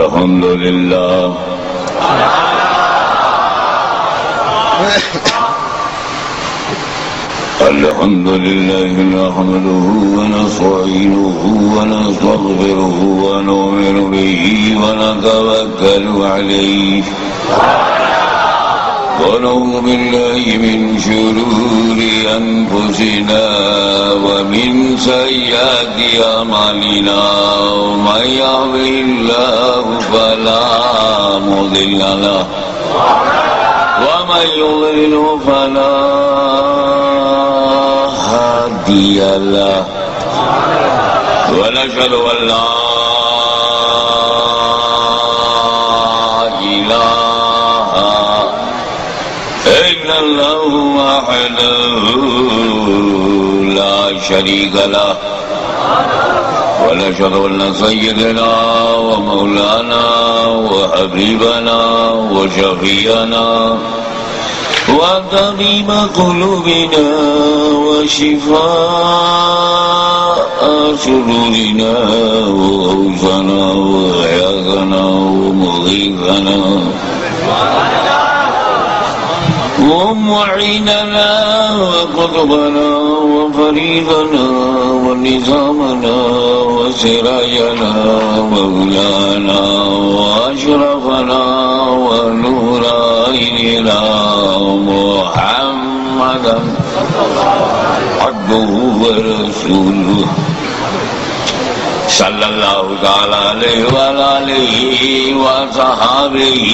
الحمد لله الحمد لله نحمده ونستعينه ونستغفره ونؤمن به ونتوكل عليه ونعوذ بالله من شرور أنفسنا ومن سيئات أعمالنا من يهده الله فلا مضل له ومن يضلل فلا هادي له ونشهد أن لا إله إلا الله وحده لا شريك له ونشهد أن سيدنا ومولانا وحبيبنا وشفيعنا وطبيب قلوبنا وشفاء شرورنا وغوثنا وغياثنا ومغيثنا ومعيننا وقطبنا وفريدنا ونظامنا وسراجنا ومولانا وأشرفنا ونور عيننا محمدا عبده ورسوله صلى الله تعالى عليه وعلى آله وصحابه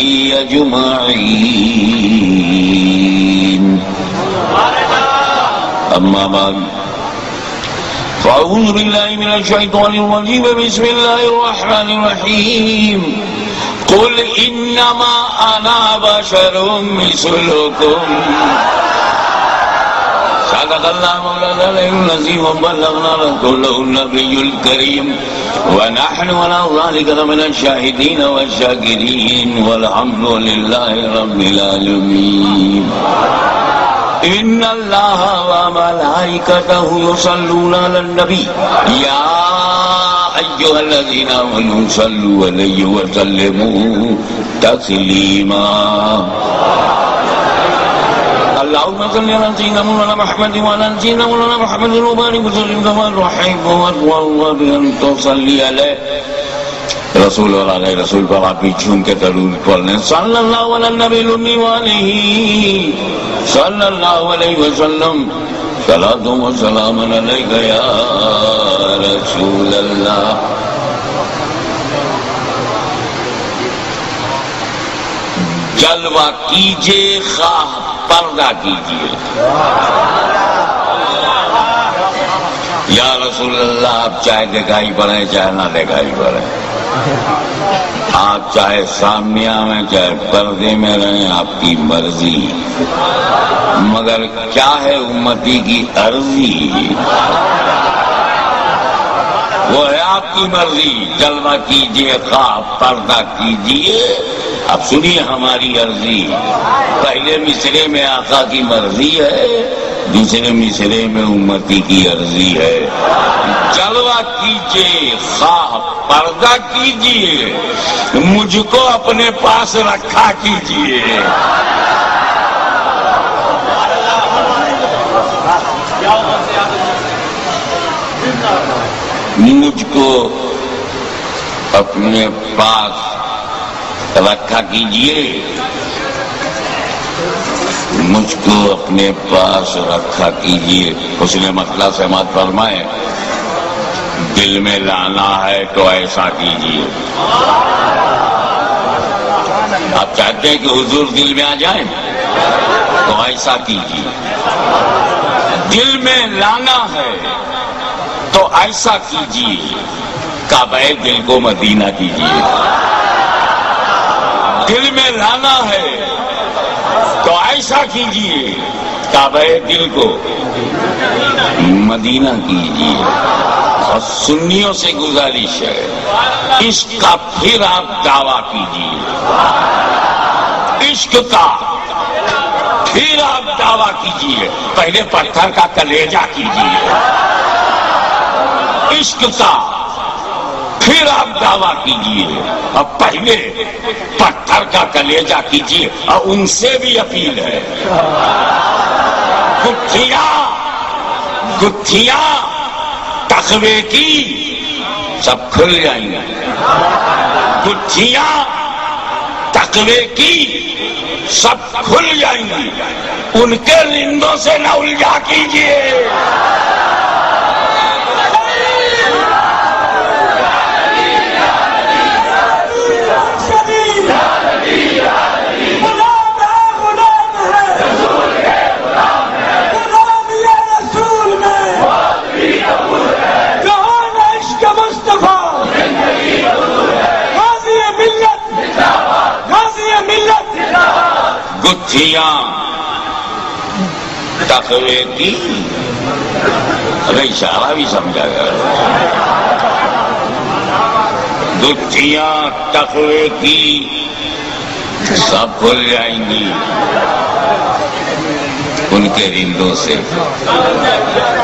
أجمعين أما بعد فأعوذ بالله من الشيطان الرجيم بسم الله الرحمن الرحيم قل إنما أنا بشر مثلكم صدق الله مولانا العظيم وبلغنا رسوله النبي الكريم ونحن على ذلك من الشاهدين والشاكرين والحمد لله رب العالمين إن الله وملائكته يصلون على النبي يا أيها الذين آمنوا صلوا عليه وسلموا تسليما اللهم صل على سيدنا مولانا محمد وعلى سيدنا مولانا محمد وبارك وسلم كما تحب وترضى أن تصلي عليه رسول اور علیہ رسول پر آپ جھوم کے درود پڑھنے صلی اللہ علیہ النبی الأمی وآلہ صلی اللہ علیہ وسلم صلاۃ و سلام علیک یا رسول اللہ. جلوہ کیجئے خواہ پردہ کیجئے. یا رسول اللہ آپ چاہے دکھائی پڑے چاہے نہ دکھائی پڑے، آپ چاہے سامنے میں چاہے پردے میں رہیں، آپ کی مرضی، مگر کیا ہے امتی کی عرضی، وہ ہے آپ کی مرضی. جلوہ کیجئے خواہ پردہ کیجئے. اب سنیے ہماری عرضی. پہلے مصرے میں آقا کی مرضی ہے، دوسرے مصرے میں امتی کی عرضی ہے. جلوہ کیجئے خواہ پردہ کیجئے، مجھ کو اپنے پاس رکھا کیجئے. مجھ کو اپنے پاس رکھا کیجئے، مجھ کو اپنے پاس رکھا کیجئے. اس نے مسئلہ سماعت فرمائے، دل میں لانا ہے تو ایسا کیجئے. آپ چاہتے ہیں کہ حضور دل میں آ جائیں تو ایسا کیجئے. دل میں لانا ہے تو ایسا کیجئے، کعبہ دل کو مدینہ کیجئے. دل میں لانا ہے تو ایسا کیجئے، کعبہ دل کو مدینہ کیجئے. اور سنیوں سے گزارش ہے، عشق کا پھر آپ دعویٰ کیجئے. عشق کا پھر آپ دعویٰ کیجئے. پہلے پتھر کا کلیجہ کیجئے. عشق کا پھر آپ دعویٰ کیجئے. اب پہلے پتھر کا کلیجہ کیجئے اور ان سے بھی اپیل ہے. گتھیاں تقوی کی سب کھل جائیں گے. گتھیاں تقوی کی سب کھل جائیں گی. ان کے رندوں سے نہ الجھا کیجئے. گتھیاں تقوی کی. ارے اشارہ بھی سمجھا گیا. گتھیاں تقوی کی سب کھل جائیں گی. ان کے رندوں سے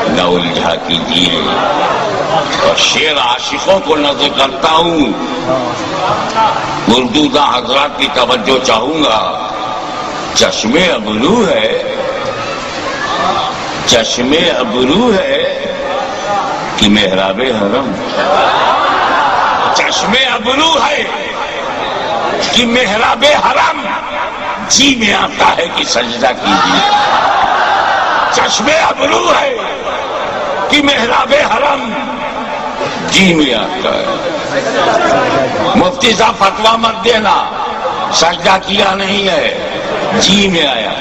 نہ الجھا کیجیے. اور شعر عاشقوں کو نظر کرتا ہوں. اردو دا حضرات کی توجہ چاہوں گا. چشم ابرو ہے، چشم ابرو ہے کہ محراب حرم. چشم ابرو ہے کہ محراب حرم. جی میں آتا ہے کہ سجدہ کیجیے. چشم ابرو ہے کہ محراب حرم. جی میں آتا ہے. مفتی صاحب فتویٰ مت دینا، سجدہ کیا نہیں ہے، جی میں آیا.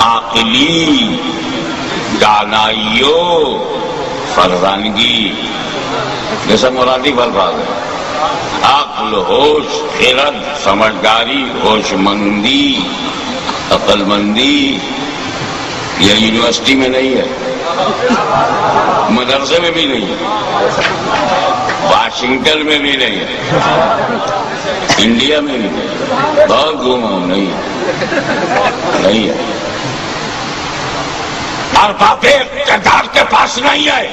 عقلی دانائیوں فرزانگی جیسا مرادی الفاظ ہے. عقل، ہوش، خرد، سمجھداری، ہوش مندی، عقل مندی. یہ یونیورسٹی میں نہیں ہے، مدرسے میں بھی نہیں ہے، واشنگٹن میں بھی نہیں ہے، انڈیا میں بھی نہیں ہے. بہت گھوما ہوں. نہیں ہے. اور باپ اقتدار کے پاس نہیں ہے.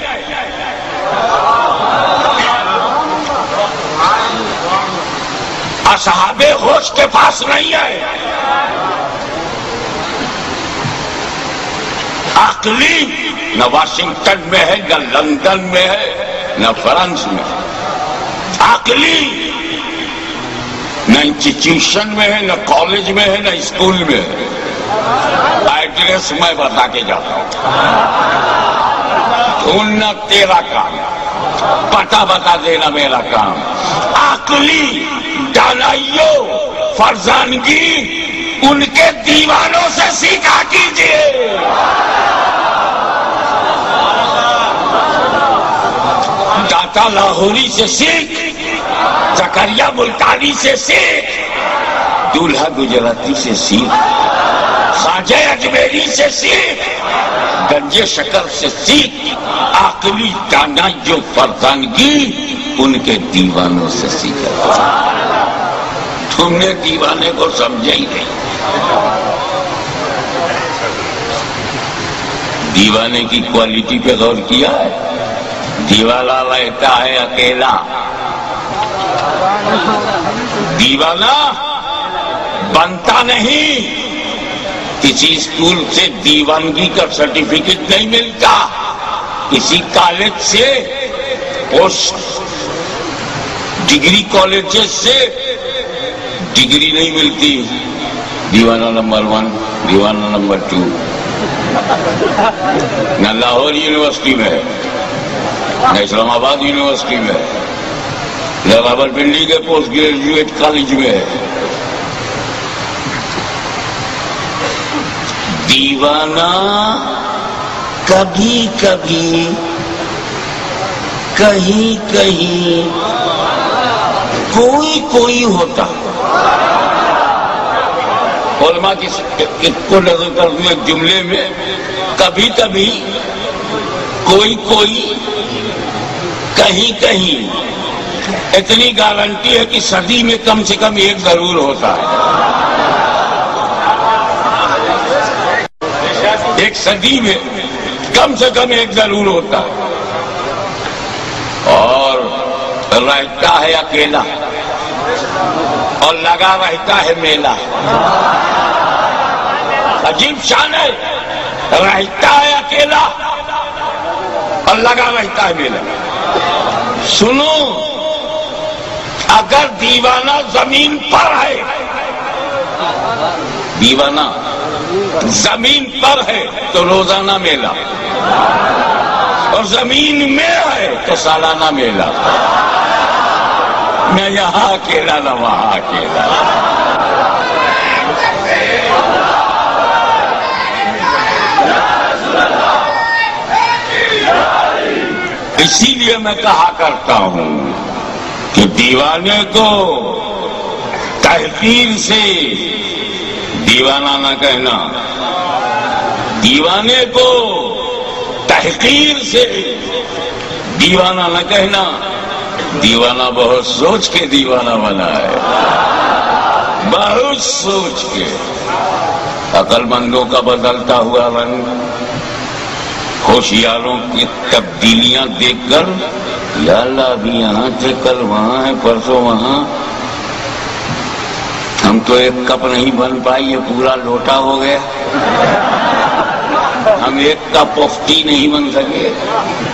اصحاب ہوش کے پاس نہیں ہے. عقلی نہ واشنگٹن میں ہے، نہ لندن میں ہے، نہ فرانس میں. عقلی نہ انسٹیٹیوشن میں ہے، نہ کالج میں ہے، نہ اسکول میں ہے. ایڈریس میں بتا کے جاتا ہوں. ڈھونڈنا تیرا کام، پتہ بتا دینا میرا کام. عقلی دانائیوں فرزانگی ان کے دیوانوں سے سیکھا کیجیے. داتا لاہوری سے سیکھ، زکریا ملتانی سے سیکھ، دولہا گجراتی سے سیکھ، خواجہ اجمیری سے سیکھ، گنج شکر سے سیکھ. عقلی دانائیوں فرزانگی ان کے دیوانوں سے سیکھا. تم نے دیوانے کو سمجھا ہی نہیں. دیوانے کی کوالٹی پہ غور کیا ہے؟ دیوانا رہتا ہے اکیلا. دیوانہ بنتا نہیں. کسی اسکول سے دیوانگی کا سرٹیفکیٹ نہیں ملتا. کسی کالج سے، پوسٹ ڈگری کالجز سے ڈگری نہیں ملتی. دیوانہ نمبر 1، دیوانہ نمبر 2 نہ لاہور یونیورسٹی میں ہے، نہ اسلام آباد یونیورسٹی میں ہے، نہ راولپنڈی کے پوسٹ گریجویٹ کالج میں ہے. دیوانہ کبھی کبھی کہیں کہیں کوئی ہوتا. علماء کو نظر کر دوں ایک جملے میں، کبھی کبھی کوئی کہیں. اتنی گارنٹی ہے کہ صدی میں کم سے کم ایک ضرور ہوتا ہے. ایک صدی میں کم سے کم ایک ضرور ہوتا ہے، اور رہتا ہے اکیلا اور لگا رہتا ہے میلہ. عجیب شان ہے، رہتا ہے اکیلا اور لگا رہتا ہے میلہ. سنو، اگر دیوانہ زمین پر ہے، دیوانہ زمین پر ہے تو روزانہ میلہ، اور زمین میں ہے تو سالانہ میلہ. نہ یہاں اکیلا نہ وہاں اکیلا. اسی لیے میں کہا کرتا ہوں کہ دیوانے کو تحقیر سے دیوانہ نہ کہنا، دیوانے کو تحقیر سے دیوانہ نہ کہنا. دیوانہ بہت سوچ کے دیوانہ بنا ہے، بہت سوچ کے. عقل مندوں کا بدلتا ہوا رنگ، ہوشیاروں کی تبدیلیاں دیکھ کر یا اللہ ابھی یہاں تھے، کل وہاں ہے، پرسوں وہاں. ہم تو ایک کپ نہیں بن پائی، یہ پورا لوٹا ہو گیا. ہم ایک کپ آف ٹی نہیں بن سکے.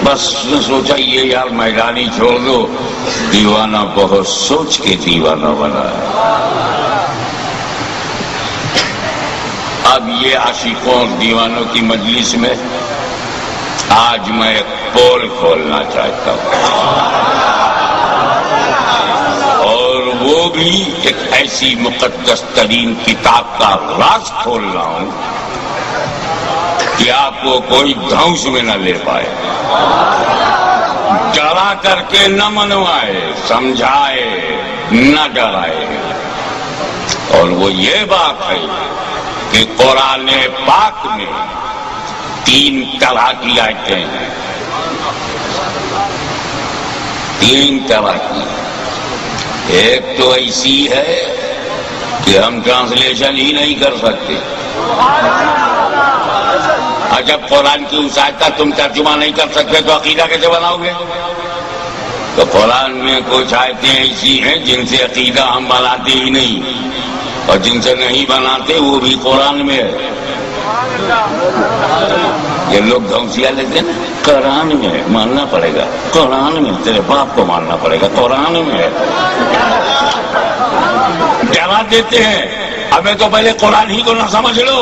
بس سوچا یہ یار میدانی چھوڑ دو. دیوانہ بہت سوچ کے دیوانہ بنا ہے. اب یہ عاشقوں اور دیوانوں کی مجلس میں آج میں ایک پول کھولنا چاہتا ہوں، اور وہ بھی ایک ایسی مقدس ترین کتاب کا راز کھول رہا ہوں کہ آپ کو کوئی دھونس میں نہ لے پائے، ڈرا کر کے نہ منوائے، سمجھائے نہ ڈرائے. اور وہ یہ بات ہے کہ قرآن پاک میں 3 طرح کی آیتیں ہیں، 3 طرح کی. ایک تو ایسی ہے کہ ہم ٹرانسلیشن ہی نہیں کر سکتے. اور جب قرآن کی اس آیت کا تم ترجمہ نہیں کر سکتے تو عقیدہ کیسے بناؤ گے؟ تو قرآن میں کچھ آیتیں ایسی ہیں جن سے عقیدہ ہم بناتے ہی نہیں، اور جن سے نہیں بناتے وہ بھی قرآن میں ہے. یہ لوگ دھونسیا لیتے ہیں نا، قرآن میں ہے، ماننا پڑے گا، قرآن میں، تیرے باپ کو ماننا پڑے گا، قرآن میں ہے. ڈرا دیتے ہیں. ہمیں تو پہلے قرآن ہی کو نہ سمجھ لو.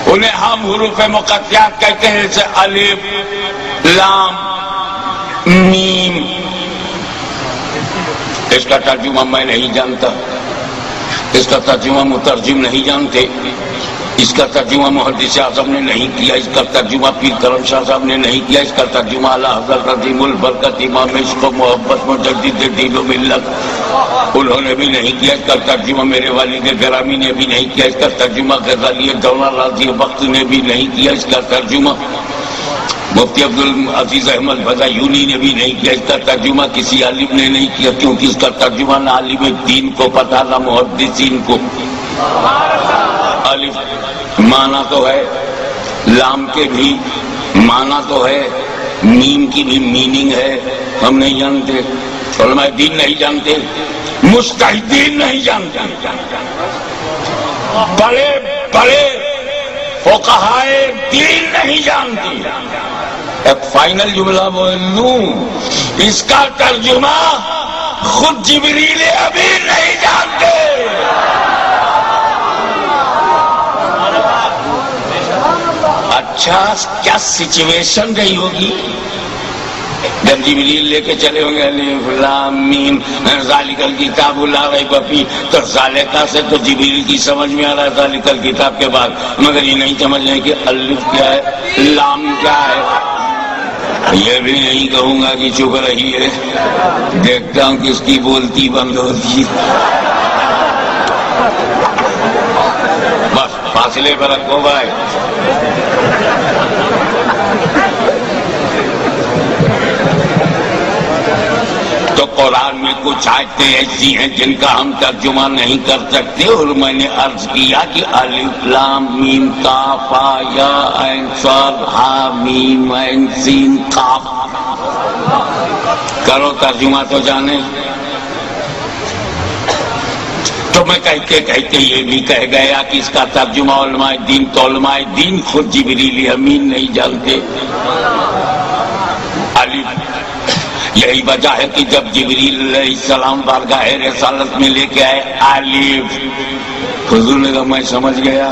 انہیں ہم حروف مقطعات کہتے ہیں، جیسے الف، لام، میم. اس کا ترجمہ میں نہیں جانتا، اس کا ترجمہ مترجم نہیں جانتے، اس کا ترجمہ محدث اعظم نے نہیں کیا، اس کا ترجمہ پیر کرم شاہ صاحب نے نہیں کیا، اس کا ترجمہ اعلی حضرت عظیم البرکت امام عشق و محبت مجدد دین و ملت انہوں نے بھی نہیں کیا، اس کا ترجمہ میرے والد گرامی نے بھی نہیں کیا، اس کا ترجمہ غزالی دورہ راضی وقت نے بھی نہیں کیا، اس کا ترجمہ مفتی عبدالعزیز احمد بزایونی نے بھی نہیں کیا، اس کا ترجمہ کسی عالم نے نہیں کیا، کیونکہ اس کا ترجمہ نہ عالم دین کو پتہ نہ محدثین کو. الف معنی تو ہے، لام کے بھی معنی تو ہے، میم کی بھی میننگ ہے، ہم نہیں جانتے، علماء دین نہیں جانتے، مجتہدین نہیں جانتے، بڑے بڑے فقہائے دین نہیں جانتے. ایک فائنل جملہ بول لوں، اس کا ترجمہ خود جبریل امین نہیں جانتے. اچھا کیا سچویشن رہی ہوگی جب جبریل لے کے چلے ہوں گے الف لام میم ذالک الکتاب لا ریب فیہ، تو ذالکہ سے تو جبریل کی سمجھ میں آ رہا ہے ذالک الکتاب کے بعد، مگر یہ نہیں سمجھ رہے کہ الف کیا ہے، لام کیا ہے. یہ بھی نہیں کہوں گا کہ چپ رہی ہے، دیکھتا ہوں کس کی بولتی بند ہوتی ہے. بس فاصلے پر رکھو بھائی. تو قرآن میں کچھ آیتیں ایسی ہیں جن کا ہم ترجمہ نہیں کر سکتے، اور میں نے عرض کیا کہ الف لام میم کاف یا عین صاد ہا میم عین سین قاف، کرو ترجمہ تو جانے۔ تو میں کہتے کہتے یہ بھی کہہ گیا کہ اس کا ترجمہ علماء دین تو علماء دین خود جبریل امین نہیں جانتے۔ یہی وجہ ہے کہ جب جبریل علیہ السلام بارگاہ رسالت میں لے کے آئے الف، حضور نے کہا میں سمجھ گیا،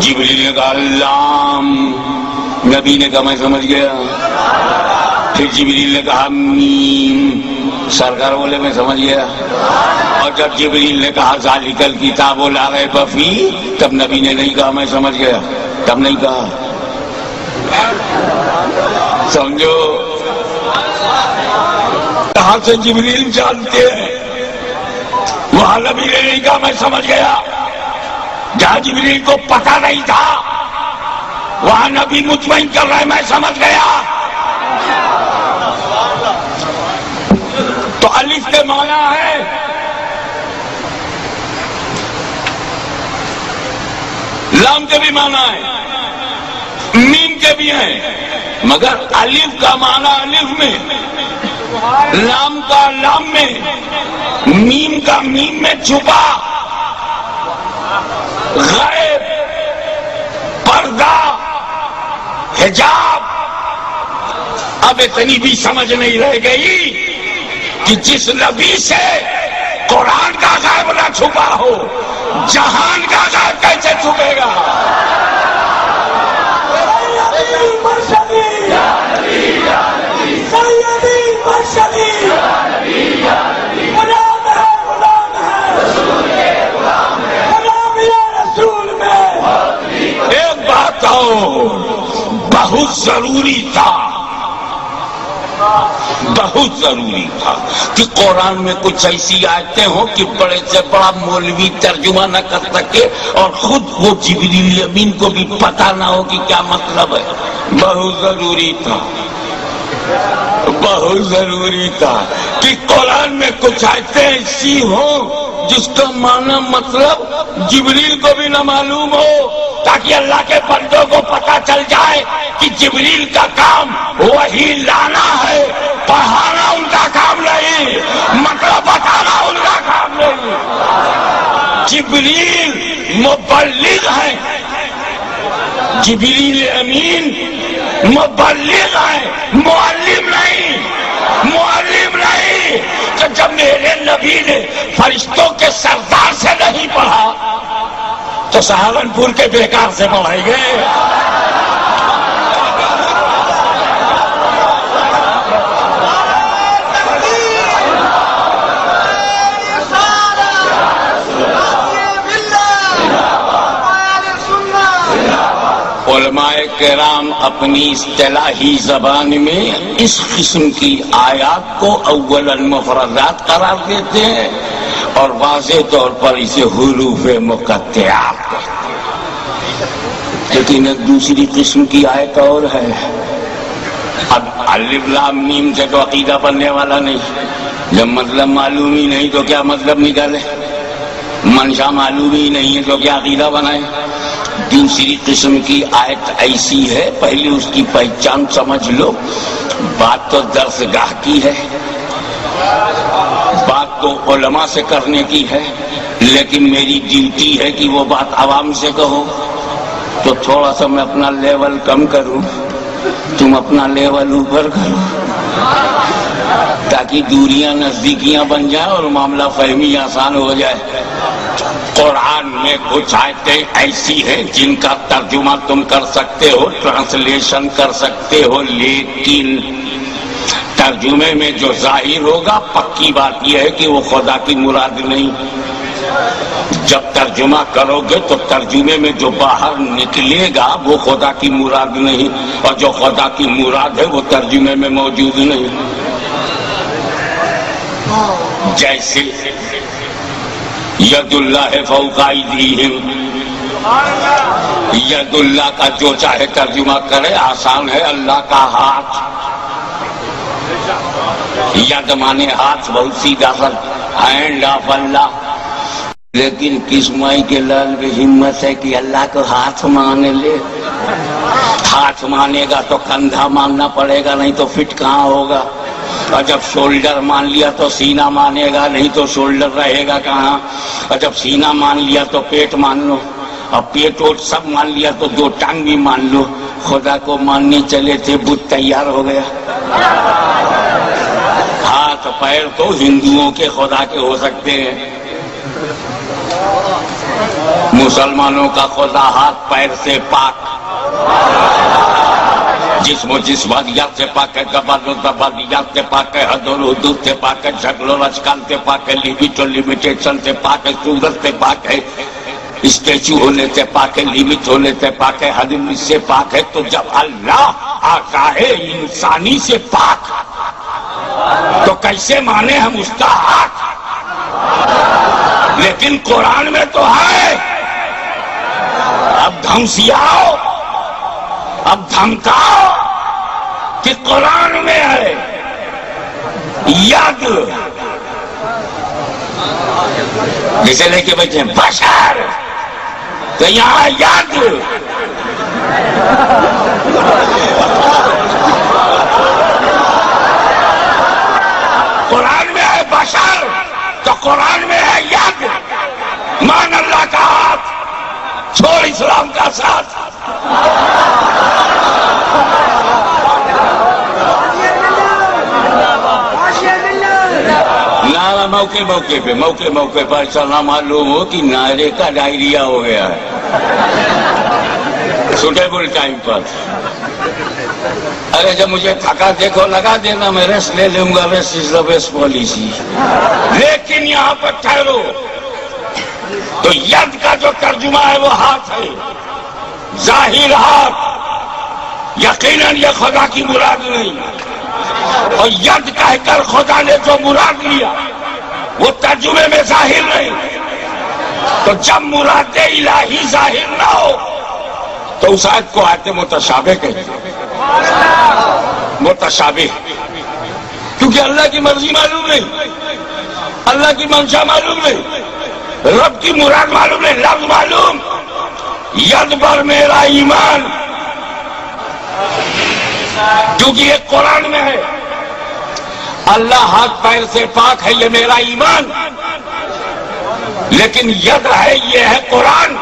جبریل نے کہا لام، نبی نے کہا میں سمجھ گیا، پھر جبریل نے کہا میم، سرکار بولے میں سمجھ گیا، اور جب جبریل نے کہا ذالک الکتاب لا ریب فیہ، تب نبی نے نہیں کہا میں سمجھ گیا، تب نہیں کہا، سمجھو کہاں سے جبریل جانتے ہیں، وہاں نبی نے نہیں کہا میں سمجھ گیا، جہاں جبریل کو پتہ نہیں تھا وہاں نبی مطمئن کر رہے میں سمجھ گیا۔ تو الف کے معنی ہے لام کے بھی معنی ہے، میم کے بھی ہیں، مگر الف کا معنی الف میں، لام کا لام میں، میم کا میم میں چھپا، غیب، پردہ، حجاب۔ اب اتنی بھی سمجھ نہیں رہ گئی کہ جس نبی سے قرآن کا غیب نہ چھپا ہو، جہان کا غیب کیسے چھپے گا؟ ایک بات اور بہت ضروری تھا، بہت ضروری تھا کہ قرآن میں کچھ ایسی آیتیں ہوں کہ بڑے سے بڑا مولوی ترجمہ نہ کر سکے اور خود وہ جبریل امین کو بھی پتہ نہ ہو کہ کیا مطلب ہے۔ بہت ضروری تھا، بہت ضروری تھا کہ قرآن میں کچھ آیتیں ایسی ہوں جس کا معنی مطلب جبریل کو بھی نہ معلوم ہو، تاکہ اللہ کے بندوں کو پتہ چل جائے کہ جبریل کا کام وہی لانا ہے، پڑھانا ان کا کام نہیں، مطلب بتانا ان کا کام نہیں۔ جبریل مبلغ ہے، جبریل امین مبلغ ہے، معلم نہیں، معلم نہیں۔ تو جب میرے نبی نے فرشتوں کے سردار سے نہیں پڑھا تو سہارنپور کے بیکار سے پڑھائے گئے۔ علماء کرام اپنی اصطلاحی زبان میں اس قسم کی آیات کو اول المفردات قرار دیتے ہیں اور واضح طور پر اسے حروف مقطعات کہتے ہیں۔ لیکن ایک دوسری قسم کی آیت اور ہے، اب الف لام میم سے تو عقیدہ بننے والا نہیں، جب مطلب معلوم ہی نہیں تو کیا مطلب نکالے، منشا معلوم ہی نہیں ہے تو کیا عقیدہ بنائے۔ دوسری قسم کی آیت ایسی ہے، پہلے اس کی پہچان سمجھ لو، بات تو درسگاہ کی ہے، بات تو علماء سے کرنے کی ہے، لیکن میری ڈیوٹی ہے کہ وہ بات عوام سے کہو، تو تھوڑا سا میں اپنا لیول کم کروں، تم اپنا لیول اوپر کرو، تاکہ دوریاں نزدیکیاں بن جائیں اور معاملہ فہمی آسان ہو جائے۔ قرآن میں کچھ آیتیں ایسی ہیں جن کا ترجمہ تم کر سکتے ہو، ٹرانسلیشن کر سکتے ہو، لیکن ترجمے میں جو ظاہر ہوگا پکی بات یہ ہے کہ وہ خدا کی مراد نہیں۔ جب ترجمہ کرو گے تو ترجمے میں جو باہر نکلے گا وہ خدا کی مراد نہیں، اور جو خدا کی مراد ہے وہ ترجمے میں موجود نہیں۔ جیسے ید اللہ فوق ایدیہم، ید اللہ کا جو چاہے ترجمہ کرے، آسان ہے، اللہ کا ہاتھ، ید مانے ہاتھ، بہت سیدھا سا، ہینڈ آف اللہ. لیکن کس مائی کے لال میں ہمت ہے کہ اللہ کو ہاتھ مان لے؟ ہاتھ مانے گا تو کندھا ماننا پڑے گا، نہیں تو فٹ کہاں ہوگا. اور جب شولڈر مان لیا تو سینہ مانے گا، نہیں تو شولڈر رہے گا کہاں. اور جب سینہ مان لیا تو پیٹ مان لو، اور پیٹ ووٹ سب مان لیا تو دو ٹانگ بھی مان لو. خدا کو ماننے چلے تھے، بت تیار ہو گیا. ہاتھ پیر تو ہندوؤں کے خدا کے ہو سکتے ہیں، مسلمانوں کا خدا ہاتھ پیر سے پاک، جسم و جسمانیات سے پاک ہے، زبان و زبانیات سے پاک ہے، حد و حدود سے پاک ہے، شکل و اشکال سے پاک ہے، لیمٹ و لمیٹیشن سے پاک ہے، صورت سے پاک ہے، اسٹیچو ہونے سے پاک ہے، لیمٹ ہونے سے پاک ہے، حد سے پاک ہے. تو جب اللہ آتا ہے انسانی سے پاک تو کیسے مانے ہم اس کا ہاتھ؟ لیکن قرآن میں تو ہے. اب دھمسیاؤ، اب دھمکاؤ کہ قرآن میں ہے ید، جسے لے کے بیٹھے ہیں بشر، تو یہاں ید. قرآن میں ہے بشر تو قرآن میں ہے ید. مان اللہ کا ہاتھ، چھوڑ اسلام کا ساتھ. نعرہ موقع پر ایسا نہ معلوم ہو کہ نعرے کا ڈائریا ہو گیا ہے. سوٹیبل ٹائم پر ارے جب مجھے تھکا دیکھو لگا دینا، میں ریسٹ لے لوں گا، rest is the best policy. لیکن یہاں پر ٹھہرو، تو ید کا جو ترجمہ ہے وہ ہاتھ ہے، ظاہر ہاتھ. یقیناً یہ خدا کی مراد نہیں، اور ید کہہ کر خدا نے جو مراد لیا وہ ترجمے میں ظاہر نہیں. تو جب مراد الہی ظاہر نہ ہو تو اس آیت کو آیت متشابہ کہتے ہیں. متشابہ کیونکہ اللہ کی مرضی معلوم نہیں، اللہ کی منشا معلوم نہیں، رب کی مراد معلوم نہیں. لفظ معلوم، ید پر میرا ایمان، کیونکہ یہ قرآن میں ہے. اللہ ہاتھ پیر سے پاک ہے، یہ میرا ایمان. لیکن ید ہے، یہ ہے قرآن.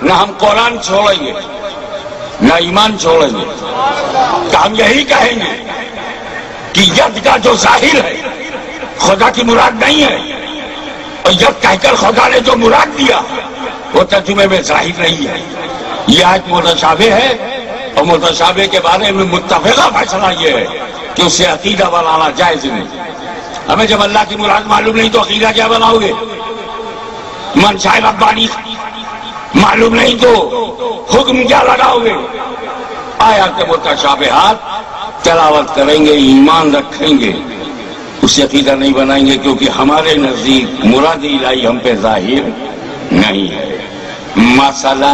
نہ ہم قرآن چھوڑیں گے نہ ایمان چھوڑیں گے. تو ہم یہی کہیں گے کہ ید کا جو ظاہر ہے خدا کی مراد نہیں ہے، اور ید کہہ کر خدا نے جو مراد دیا وہ ترجمے میں ظاہر نہیں ہے. یہ آیت متشابہ ہے، اور متشابہ کے بارے میں متفقہ فیصلہ یہ ہے کہ اسے عقیدہ بنانا جائز نہیں. ہمیں جب اللہ کی مراد معلوم نہیں تو عقیدہ کیا بناؤ گے؟ منشاء ربانی معلوم نہیں تو حکم کیا لگاؤ گے؟ آیات متشابہات تلاوت کریں گے، ایمان رکھیں گے، اسے عقیدہ نہیں بنائیں گے، کیونکہ ہمارے نزدیک مراد الہی ہم پہ ظاہر نہیں ہے. مثلا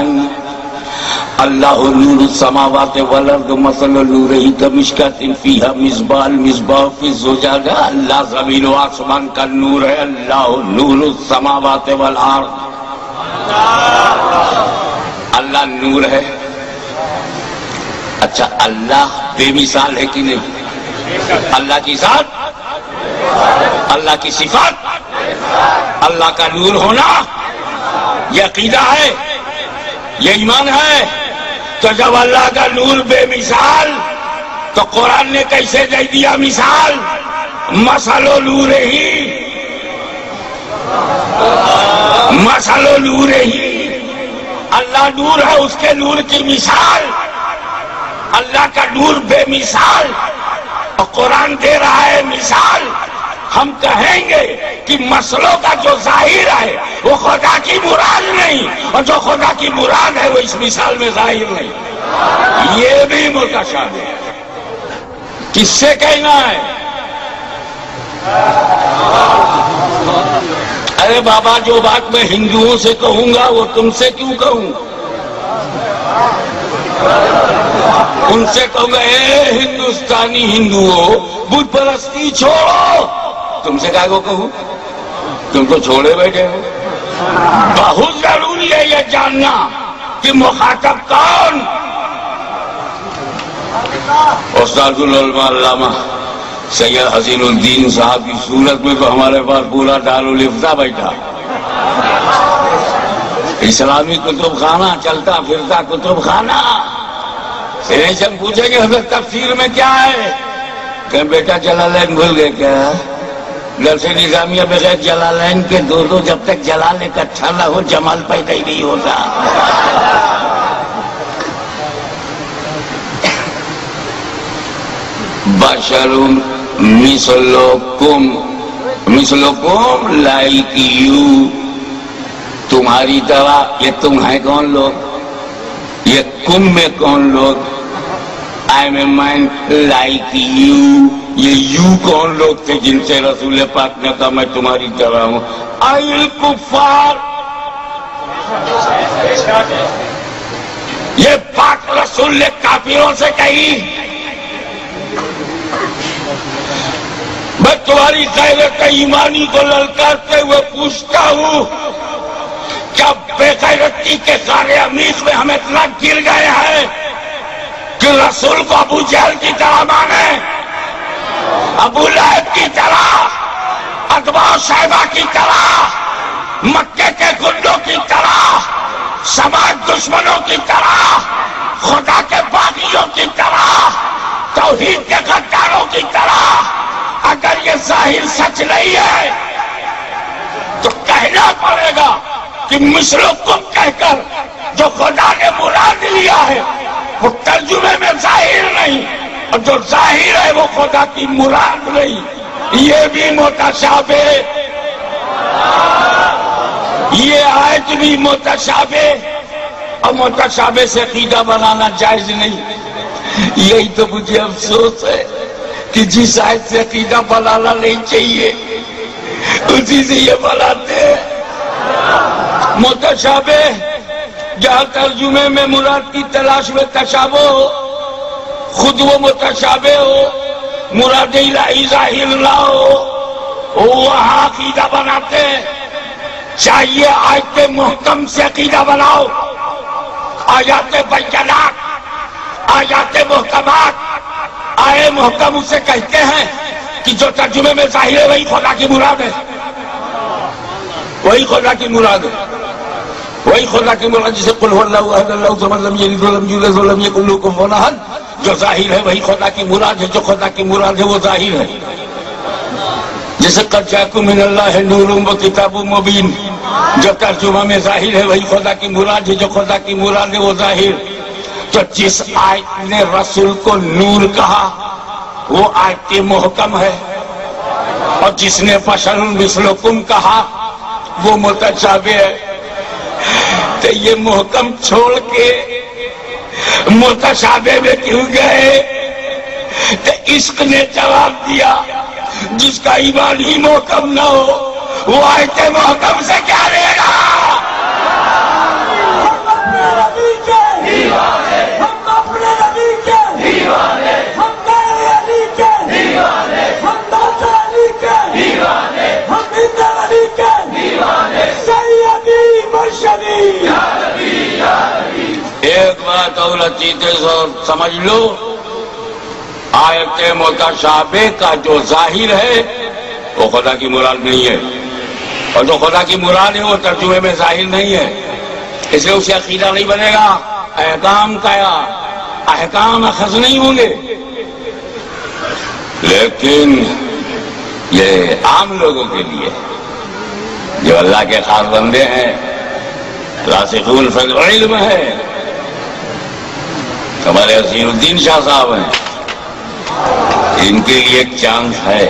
اللہ نور السماوات والارض مثل نورہ کمشکۃ فیہا مصباح، المصباح فی الزجاجہ. اللہ زمین و آسمان کا نور ہے، اللہ نور السماوات والارض. اللہ نور ہے. اچھا اللہ بے مثال ہے کہ نہیں؟ اللہ کی ذات، اللہ کی صفات، اللہ کا نور ہونا یہ عقیدہ ہے، یہ ایمان ہے. تو جب اللہ کا نور بے مثال تو قرآن نے کیسے دے دیا مثال؟ مثل نورہ، مثل نورہ. اللہ نور ہے، اس کے نور کی مثال، اللہ کا نور بے مثال، اور قرآن دے رہا ہے مثال. ہم کہیں گے کہ مسئلوں کا جو ظاہر ہے وہ خدا کی مراد نہیں، اور جو خدا کی مراد ہے وہ اس مثال میں ظاہر نہیں. یہ بھی متشابہ ہے. کس سے کہنا ہے؟ ارے بابا جو بات میں ہندوؤں سے کہوں گا وہ تم سے کیوں کہوں؟ ان سے کہوں گا اے ہندوستانی ہندوؤں بت پرستی چھوڑو. تم سے کیا کو کہوں؟ تم تو چھوڑے بیٹھے ہو. بہت ضروری ہے یہ جاننا کہ مخاطب کون. استاد العلماء علامہ سید حسین الدین صاحب کی صورت میں تو ہمارے پاس پورا دارالفتہ بیٹھا. اسلامی کتب خانہ چلتا پھرتا کتب خانہ. سے ہم پوچھیں گے حضرت تفسیر میں کیا ہے؟ کہ بیٹا جلالین بھول گئے کیا؟ درس نظامیہ بغیر جلالین کے دو جب تک جلال ایک اچھا نہ ہو جمال پیدا ہی نہیں ہوتا. بشر مثلکم لائک یو. تمہاری طرح. یہ تم ہیں کون لوگ؟ یہ کم میں کون لوگ؟ I am a man like you. یہ یو کون لوگ تھے جن سے رسول پاک نے کہا میں تمہاری طرح ہوں؟ الکفار. یہ پاک رسول نے کافروں سے کہی. میں تمہاری غیرت ایمانی کو للکارتے ہوئے پوچھتا ہوں کیا بے غیرتی کے سارے عمیق میں ہم اتنا گر گئے ہیں کہ رسول کو ابو جہل کی طرح مانے، ابو لہب کی طرح، اتباع شیبہ کی طرح، مکے کے گنڈوں کی طرح، سماج دشمنوں کی طرح، خدا کے باغیوں کی طرح، توحید کے غداروں کی طرح. اگر یہ ظاہر سچ نہیں ہے تو کہنا پڑے گا کہ مثلکم کہہ کر جو خدا نے مراد لیا ہے وہ ترجمے میں ظاہر نہیں، اور جو ظاہر ہے وہ خدا کی مراد نہیں. یہ بھی متشابہ. یہ آیت بھی متشابہ، اور متشابہ سے عقیدہ بنانا جائز نہیں. یہی تو مجھے افسوس ہے کہ جس آیت سے عقیدہ بنانا نہیں چاہیے اسی سے یہ بناتے ہیں. متشابہ جہاں ترجمے میں مراد کی تلاش میں تشابہ ہو، خود وہ متشابہ ہو، مراد الہی ظاہر نہ ہو، وہاں عقیدہ بناتے ہیں. چاہیے آیت محکم سے عقیدہ بناؤ. آیات بینات، آیات محکمات. آئے محکم اسے کہتے ہیں کہ جو ترجمے میں ظاہر ہے وہی خدا کی مراد ہے، وہی خدا کی مراد ہے، وہی خدا کی مراد. جسے قل هو اللہ احد اللہ الصمد لم یلد ولم یولد ولم یکن له کفوا احد. جو ظاہر ہے وہی خدا کی مراد ہے، جو خدا کی مراد ہے وہ ظاہر ہے. جسے قد جاءکم من اللہ نور و کتاب مبین. جو ترجمہ میں ظاہر ہے وہی خدا کی مراد ہے، جو خدا کی مراد ہے وہ ظاہر. تو جس آیت نے رسول کو نور کہا وہ آیت محکم ہے، اور جس نے بشر مثلکم کہا وہ متشابہ ہے. تو یہ محکم چھوڑ کے متشابہ میں کیوں گئے؟ تو عشق نے جواب دیا جس کا ایمان ہی محکم نہ ہو وہ آیت محکم سے کیا لے گا؟ ایک بات اور اچھے سے سمجھ لو، آیت متشابہ کا جو ظاہر ہے وہ خدا کی مراد نہیں ہے، اور جو خدا کی مراد ہے وہ ترجمے میں ظاہر نہیں ہے. اس لیے اسے عقیدہ نہیں بنے گا. احکام کا احکام اخذ نہیں ہوں گے. لیکن یہ عام لوگوں کے لیے جو اللہ کے خاص بندے ہیں، راسخون فی العلم ہے، ہمارے حسین الدین شاہ صاحب ہیں، ان کے لیے ایک چانس ہے.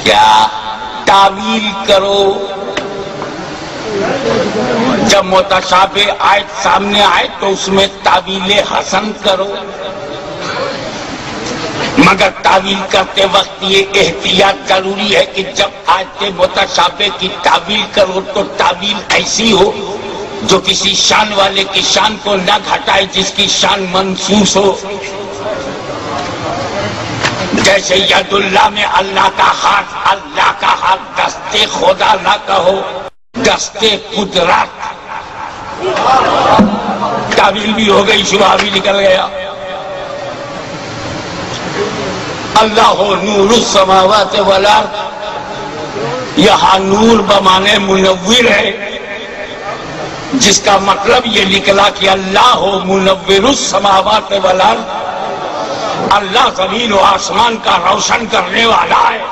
کیا تعویل کرو. جب متشابہ آیت سامنے آئے تو اس میں تعویل حسن کرو، مگر تعویل کرتے وقت یہ احتیاط ضروری ہے کہ جب آیت متشابہ کی تعویل کرو تو تعویل ایسی ہو جو کسی شان والے کی شان کو نہ گھٹائے جس کی شان منسوس ہو. جیسے ید اللہ میں اللہ کا ہاتھ دستے خدا نہ کہو دستے قدرت. تعبیر بھی ہو گئی، شبہ بھی نکل گیا. اللہ نور السماوات والارض، یہاں نور بمانے منور ہے، جس کا مطلب یہ نکلا کہ اللہ منور السماوات والارض، اللہ زمین و آسمان کا روشن کرنے والا ہے.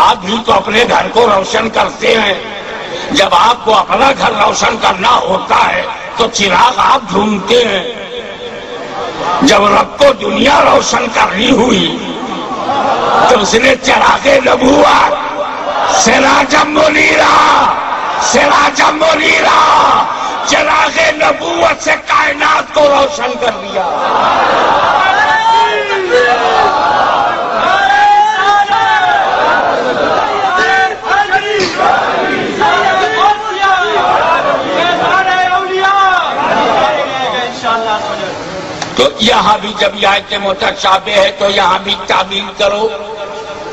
آپ بھی تو اپنے گھر کو روشن کرتے ہیں. جب آپ کو اپنا گھر روشن کرنا ہوتا ہے تو چراغ آپ ڈھونڈتے ہیں. جب رب کو دنیا روشن کرنی ہوئی تو اس نے چراغ نبوت سراجم منیرا چراغ نبوت سے کائنات کو روشن کر دیا. تو یہاں بھی جب یہ آیت متشابہ ہے تو یہاں بھی تعبیر کرو.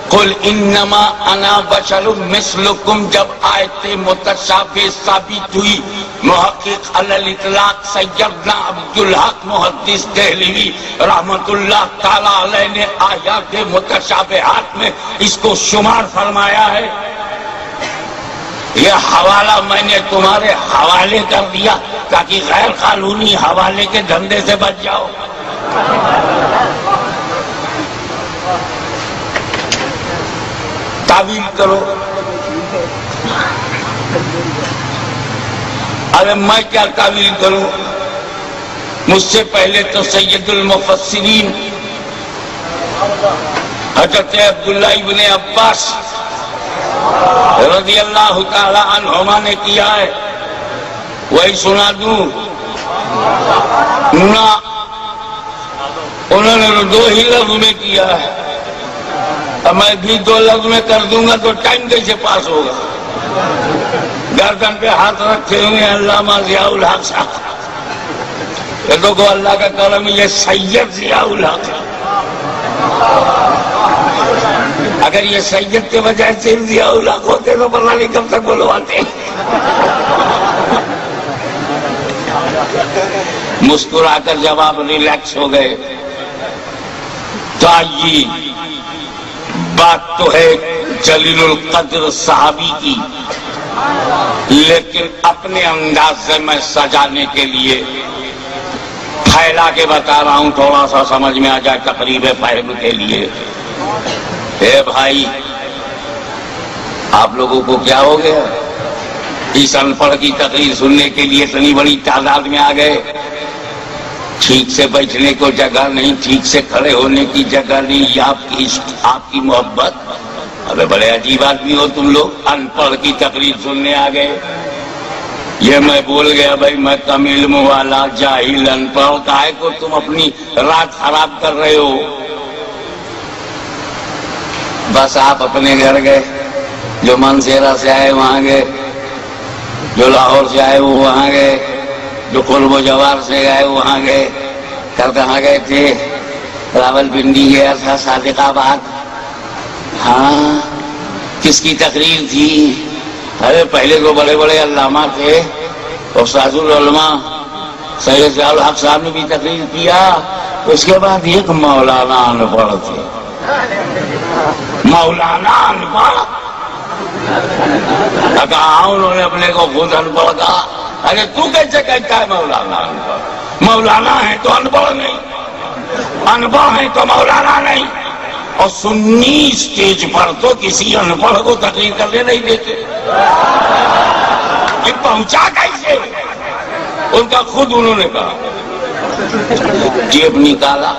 قل انما انا بشر مثلکم جب آیت متشابہ ثابت ہوئی، محقق علی الاطلاق سیدنا عبدالحق محدث دہلوی رحمت اللہ تعالی علیہ نے آیات متشابہات میں اس کو شمار فرمایا ہے. یہ حوالہ میں نے تمہارے حوالے کر دیا تاکہ غیر قانونی حوالے کے دھندے سے بچ جاؤ. تعویل کرو. ارے میں کیا تعویل کروں؟ مجھ سے پہلے تو سید المفسرین حضرت عبداللہ ابن عباس رضی اللہ تعالی عنہما نے کیا ہے، وہی سنا دوں؟ نہ، انہوں نے 2 ہی لفظ میں کیا ہے. اب میں بھی 2 لفظ میں کر دوں گا تو ٹائم کیسے پاس ہوگا؟ گردن پہ ہاتھ رکھے ہوئے علامہ ضیاء الحق صاحب. یہ تو اللہ کا کرم، یہ سید ضیاء الحق. اگر یہ سید کے بجائے صرف ضیاء الحق ہوتے تو پتہ نہیں کب تک بلواتے. مسکرا کر جب آپ ریلیکس ہو گئے تو آئیے، بات تو ہے جلیل القدر صحابی کی، لیکن اپنے انداز سے میں سجانے کے لیے پھیلا کے بتا رہا ہوں، تھوڑا سا سمجھ میں آ جائے تقریب فہم کے لیے. اے بھائی، آپ لوگوں کو کیا ہو گیا؟ اس ان پڑھ کی تقریر سننے کے لیے اتنی بڑی تعداد میں آ گئے. ٹھیک سے بیٹھنے کو جگہ نہیں، ٹھیک سے کھڑے ہونے کی جگہ نہیں. یہ آپ کی عشق، آپ کی محبت. ابے بڑے عجیب آدمی ہو تم لوگ، ان پڑھ کی تقریر سننے آ گئے. یہ میں بول گیا بھائی، میں کم علم والا جاہل ان پڑھ، کائے کو تم اپنی رات خراب کر رہے ہو؟ بس آپ اپنے گھر گئے، جو منصیرہ سے آئے وہاں گئے، جو لاہور سے آئے وہ وہاں گئے، جو قلب و جوار سے گئے وہاں گئے. کل کہاں گئے تھے؟ راول پنڈی گیا تھا، صادق آباد. ہاں، کس کی تقریر تھی؟ ارے پہلے تو بڑے بڑے علامہ تھے، استاد العلماء سید ضیاء الحق صاحب نے بھی تقریر کیا. اس کے بعد ایک مولانا ان پڑھ تھے، مولانا ان پڑھ. کہا انہوں نے اپنے کو خود ان پڑھ کہا. ارے تو کیسے کہتا ہے مولانا ان پڑھ؟ مولانا ہے تو ان پڑھ نہیں، ان پڑھ ہے تو مولانا نہیں. اور سنی اسٹیج پر تو کسی ان پڑھ کو تقریر کرنے نہیں دیتے. یہ پہنچا کیسے؟ ان کا خود انہوں نے کہا. جیب نکالا،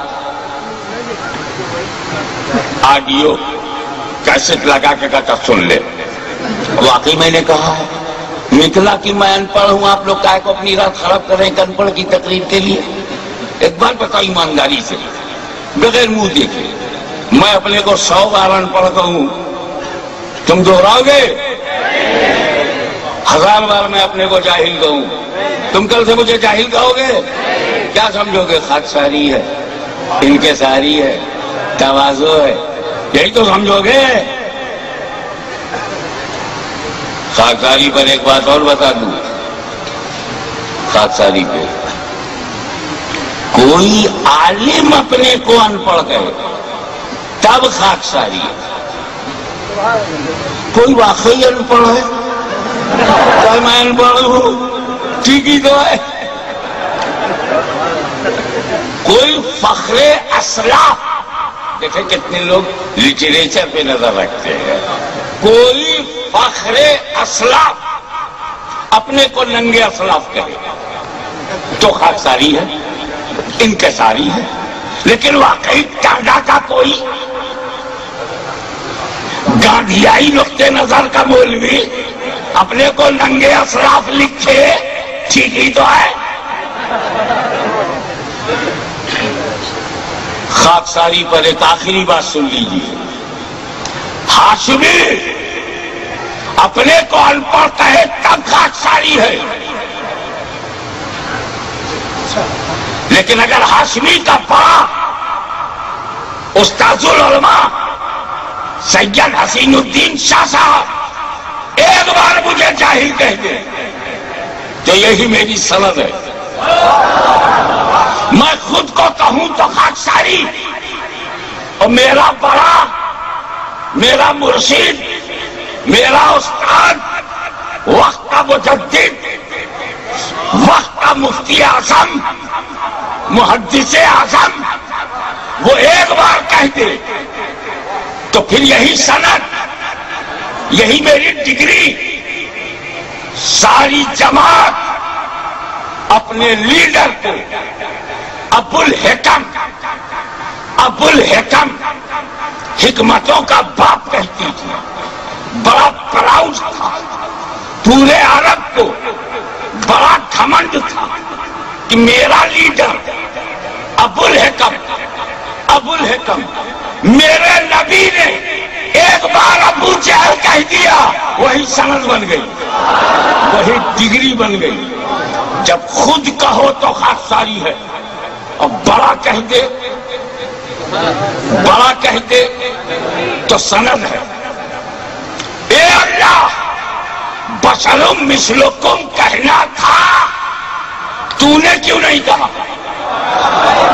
آڈیو کیسٹ لگا کے کہتا سن لے. واقعی میں نے کہا ہے، نکلا کہ میں ان پڑھ ہوں. آپ لوگ کائے کو اپنی رات خراب کر رہے ہیں ان پڑھ کی تقریر کے لیے؟ ایک بار بتاؤ ایمانداری سے، بغیر منہ دیکھے. میں اپنے کو 100 بار ان پڑھ کہوں، تم دہراؤ گے؟ 1000 بار میں اپنے کو جاہل کہوں، تم کل سے مجھے جاہل کہو گے؟ کیا سمجھو گے؟ خاکساری ہے، انکساری ہے، تواضع ہے، یہی تو سمجھو گے؟ خاکساری پر ایک بات اور بتا دوں، خاکساری پہ کوئی عالم اپنے کو ان پڑھ گئے تب خاکساری ہے، کوئی واقعی ان پڑھ ہے تو میں ان پڑھ ہوں ٹھیک ہی تو ہے، کوئی فخر اسلاف، دیکھیں کتنے لوگ لٹریچر پہ نظر رکھتے ہیں، کوئی فخر اسلاف اپنے کو ننگے اسلاف کرے تو خاکساری ہے، انکساری ہے، لیکن واقعی ٹانڈا کا کوئی گاندھیائی نقطہ نظر کا مولوی اپنے کو ننگے اسلاف لکھے ٹھیک ہی تو ہے۔ خاکساری پر ایک آخری بات سن لیجیے، ہاشمی اپنے کو ان پڑھ کہے تب خاکساری ہے، لیکن اگر ہاشمی کا بڑا استاذ العلماء سید حسین الدین شاہ صاحب ایک بار مجھے جاہل کہہ دے تو یہی میری سند ہے، میں خود کو کہوں تو خاکساری، اور میرا بڑا، میرا مرشد، میرا استاد، وقت کا مجدد، وقت کا مفتی اعظم، محدث اعظم، وہ ایک بار کہہ دے تو پھر یہی سند، یہی میری ڈگری، ساری جماعت اپنے لیڈر کو ابو الحکم حکمتوں کا باپ کہتی تھی، بڑا پراؤڈ تھا، پورے عرب کو بڑا گھمنڈ تھا کہ میرا لیڈر ابو الحکم، میرے نبی نے ایک بار ابو جہل کہہ دیا، وہی سند بن گئی، وہی ڈگری بن گئی۔ جب خود کہو تو خاکساری ہے، اور بڑا کہہ دے تو سند ہے۔ اے اللہ، بشر مثلکم کہنا تھا، تو نے کیوں نہیں کہا؟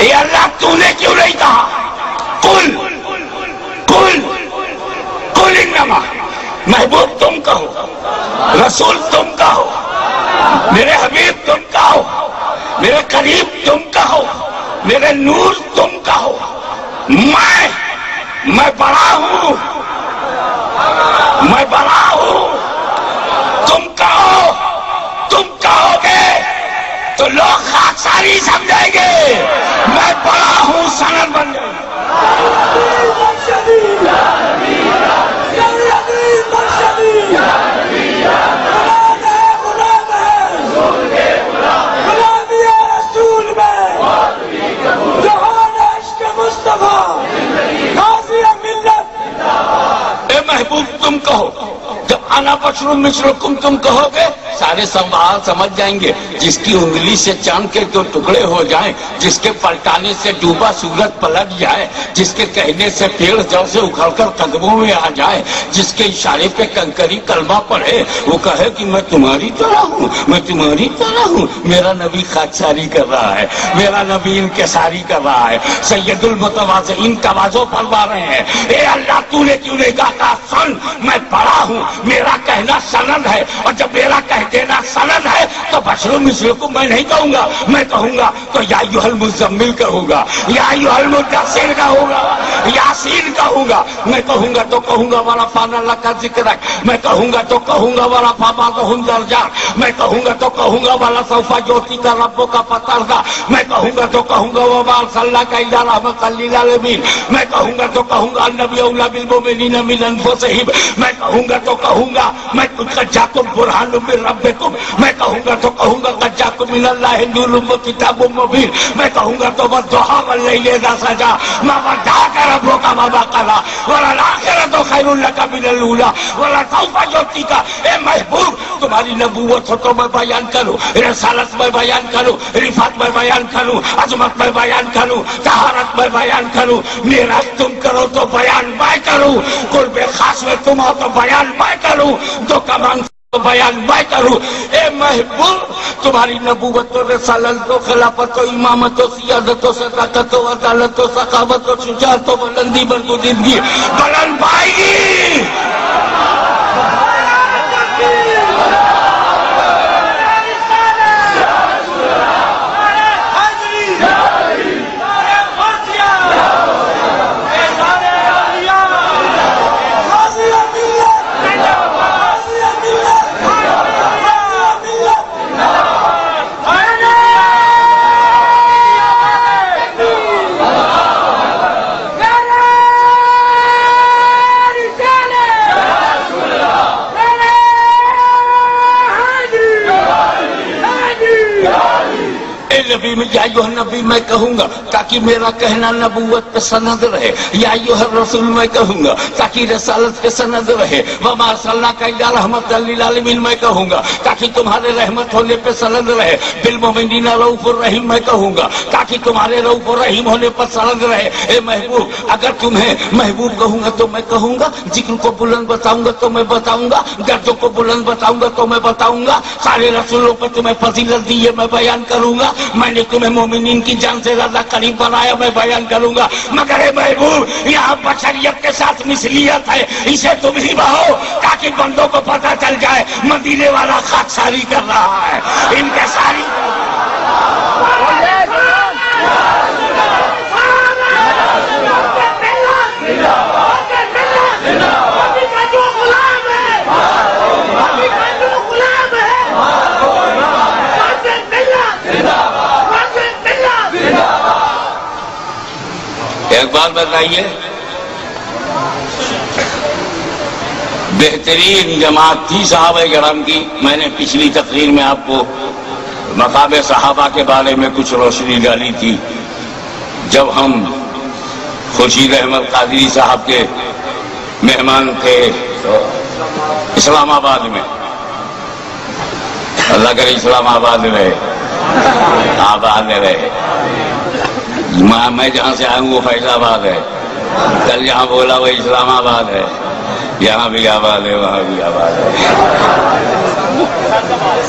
اے اللہ تو نے کیوں نہیں کہا؟ قل انما، محبوب تم کہو، رسول تم کہو، میرے حبیب تم کہو، میرے قریب تم کہو، میرے نور تم کہو، میں بڑا ہوں، میں بڑا ہوں، تم کہو گے تو لوگ خاکساری سمجھیں گے، میں بڑا ہوں سند بن جائے۔ اے محبوب تم کہو، جب انا بشر مثلکم تم کہو گے سارے سوال سمجھ جائیں گے، جس کی انگلی سے چاند کے 2 ٹکڑے ہو جائیں، جس کے پلٹانے سے ڈوبا سورج پلٹ جائے، جس کے کہنے سے پیڑ جڑ سے اکھڑ کر قدموں میں آ جائے، جس کے اشارے پہ کنکری کلمہ پڑھے، وہ کہے کہ میں تمہاری طرح ہوں، میں تمہاری طرح ہوں۔ میرا نبی خاکساری کر رہا ہے، میرا نبی انکساری کر رہا ہے، سید المتواضعین تواضع فرما رہے ہیں۔ اے اللہ تو نے کیوں نہیں کہا؟ سن، میں بڑا ہوں، میرا کہنا سند ہے، اور جب میرا کہہ دینا سند ہے تو بشر مثلکم میں نہیں کہوں گا، میں کہوں گا تو یا ایھا المزمل کہوں گا، یا ایھا المدثر کہوں گا، یاسین کہوں گا، میں کہوں گا تو کہوں گا ورفعنا لک ذکرک، میں کہوں گا تو کہوں گا ورفع بعضهم درجات، میں کہوں گا تو کہوں گا ولسوف یعطیک ربک فترضی، میں کہوں گا تو کہوں گا وما ارسلناک الا رحمۃ للعالمین، میں کہوں گا تو کہوں گا النبی اولی بالمؤمنین من انفسہم، میں کہوں گا تو کہوں گا میں قد جاءکم برہان من ربکم، میں کہوں گا تو کہوں گا قد جاءکم من اللہ نور و کتاب مبین. میں کہوں گا تو والضحیٰ واللیل اذا سجا ما ودعک ربک وما قلی وللآخرۃ خیر لک من الاولی ولسوف یعطیک. اے محبوب تمہاری نبوت ہو تو میں بیان کروں، رسالت میں بیان کروں، رفعت میں بیان کروں، عظمت میں بیان کروں، طہارت میں بیان کروں. معراج تم کرو تو بیان میں کروں، قرب خاص میں تم ہو تو بیان میں کروں، دو کمان تو بیان میں کروں. اے محبوب تمہاری نبوت و رسالت و خلافت و امامت و سیادت و صداقت و عدالت و سخاوت و شجاعت و بلندی برگزیدگی بلند پائے گی. نبی میں یا ایوہ النبی میں کہوں گا تاکہ میرا کہنا نبوت پہ سند رہے، یا ایوہ الرسول میں کہوں گا تاکہ رسالت پہ سند رہے، وما ارسلناک الا رحمۃ للعالمین میں کہوں گا تاکہ تمہارے رحمت ہونے پہ سند رہے، بالمؤمنین رؤوف الرحیم میں کہوں گا تاکہ تمہارے رؤوف الرحیم ہونے پر سند رہے. اے محبوب اگر تمہیں محبوب کہوں گا تو میں کہوں گا، ذکر کو بلند بتاؤں گا تو میں بتاؤں گا، درجوں کو بلند بتاؤں گا تو میں بتاؤں گا، سارے رسولوں پر تمہیں فضیلت دی ہے میں بیان کروں گا، میں نے تمہیں مومنین کی جان سے زیادہ قریب بنایا میں بیان کروں گا. مگر اے محبوب یہاں بشریت کے ساتھ مثلیت ہے، اسے تم ہی بہو تاکہ بندوں کو پتہ چل جائے مدینے والا خاکساری کر رہا ہے. ان کے ساری ایک بات بتائیے، بہترین جماعت تھی صحابہ کرام کی. میں نے پچھلی تقریر میں آپ کو مقام صحابہ کے بارے میں کچھ روشنی ڈالی تھی جب ہم خورشید احمد قادری صاحب کے مہمان تھے اسلام آباد میں. اللہ کرے اسلام آباد رہے، آباد رہے. میں جہاں سے آیا ہوں وہ فیض آباد ہے، کل جہاں بولا وہ اسلام آباد ہے، یہاں بھی آباد ہے وہاں بھی آباد ہے.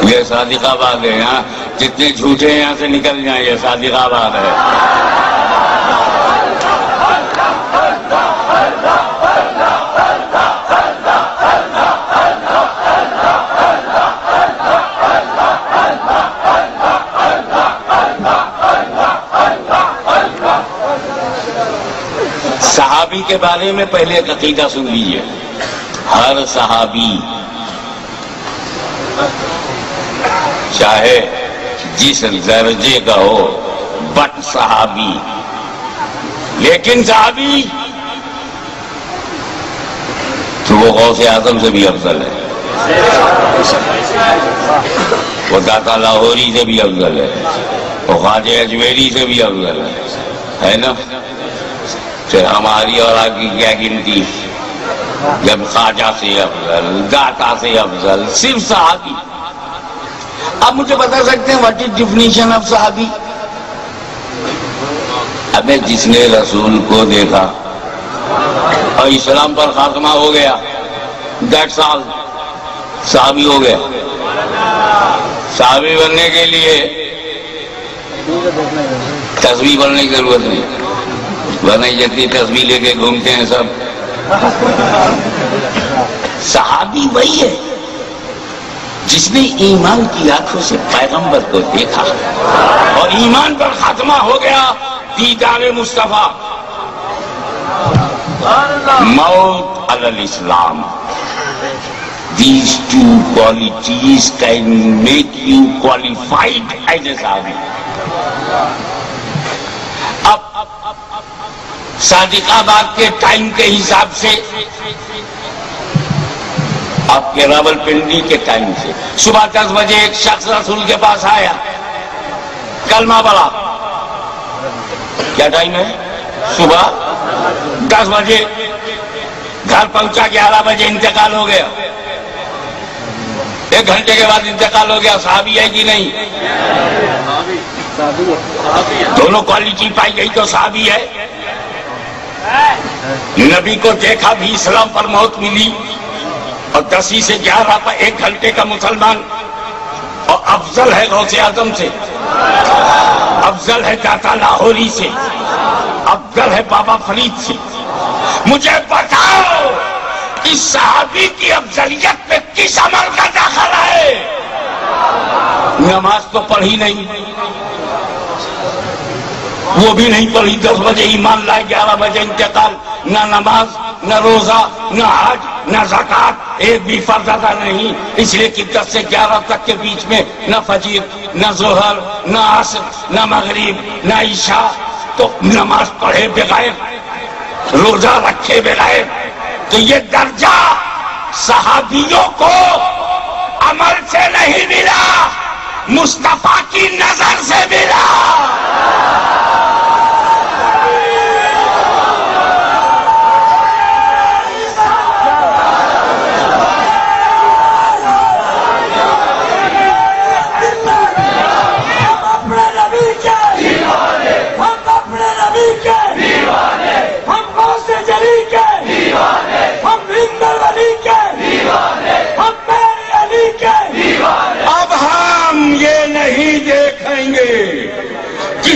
یہ صادق آباد ہے، یہاں جتنے جھوٹے ہیں یہاں سے نکل جائیں، یہ صادق آباد ہے. صحابی کے بارے میں پہلے ایک عقیدہ سن لیجئے. ہر صحابی چاہے جس درجے کا ہو بٹ صحابی، لیکن صحابی تو وہ غوث اعظم سے بھی افضل ہے، وہ داتا لاہوری سے بھی افضل ہے، وہ خواجہ اجمیری سے بھی افضل ہے نا. پھر ہماری اور آپ کی کیا گنتی جب خواجہ سے افضل، داتا سے افضل، صرف صحابی. آپ مجھے بتا سکتے ہیں واٹ از ڈیفینیشن آف صحابی؟ ابے جس نے رسول کو دیکھا اور اسلام پر خاتمہ ہو گیا، دیٹس آل، صحابی ہو گیا. صحابی بننے کے لیے تسبیح پڑھنے کی ضرورت نہیں، ورنہ جتنی تسبیح لے کے گھومتے ہیں سب. صحابی وہی ہے جس نے ایمان کی آنکھوں سے پیغمبر کو دیکھا اور ایمان پر خاتمہ ہو گیا، دیدار مصطفیٰ. موت علی الاسلام. These two qualities can make you qualified as a صحابی. اب صادق آباد کے ٹائم کے حساب سے، آپ کے راول پنڈی کے ٹائم سے، صبح 10 بجے ایک شخص رسول کے پاس آیا کلمہ پڑھا. کیا ٹائم ہے؟ صبح 10 بجے گھر پہنچا, 11 بجے انتقال ہو گیا. 1 گھنٹے کے بعد انتقال ہو گیا. صحابی ہے کہ نہیں؟ دونوں کوالٹی پائی گئی تو صحابی ہے. نبی کو دیکھا بھی اسلام پر موت ملی, اور 10 سے 11 پر 1 گھنٹے کا مسلمان, اور افضل ہے غوث اعظم سے, افضل ہے داتا لاہوری سے, افضل ہے بابا فرید سے. مجھے بتاؤ اس صحابی کی افضلیت میں کس عمل کا داخلہ ہے؟ نماز تو پڑھی نہیں, وہ بھی نہیں پڑھی. 10 بجے ایمان لائے, 11 بجے انتقال. نہ نماز, نہ روزہ, نہ حج, نہ زکوٰۃ, ایک بھی فرض ادا نہیں. اس لیے کہ 10 سے 11 تک کے بیچ میں نہ فجر, نہ ظہر, نہ عصر, نہ مغرب, نہ عشاء. تو نماز پڑھے بغیر, روزہ رکھے بغیر. تو یہ درجہ صحابیوں کو عمل سے نہیں ملا, مصطفیٰ کی نظر سے ملا.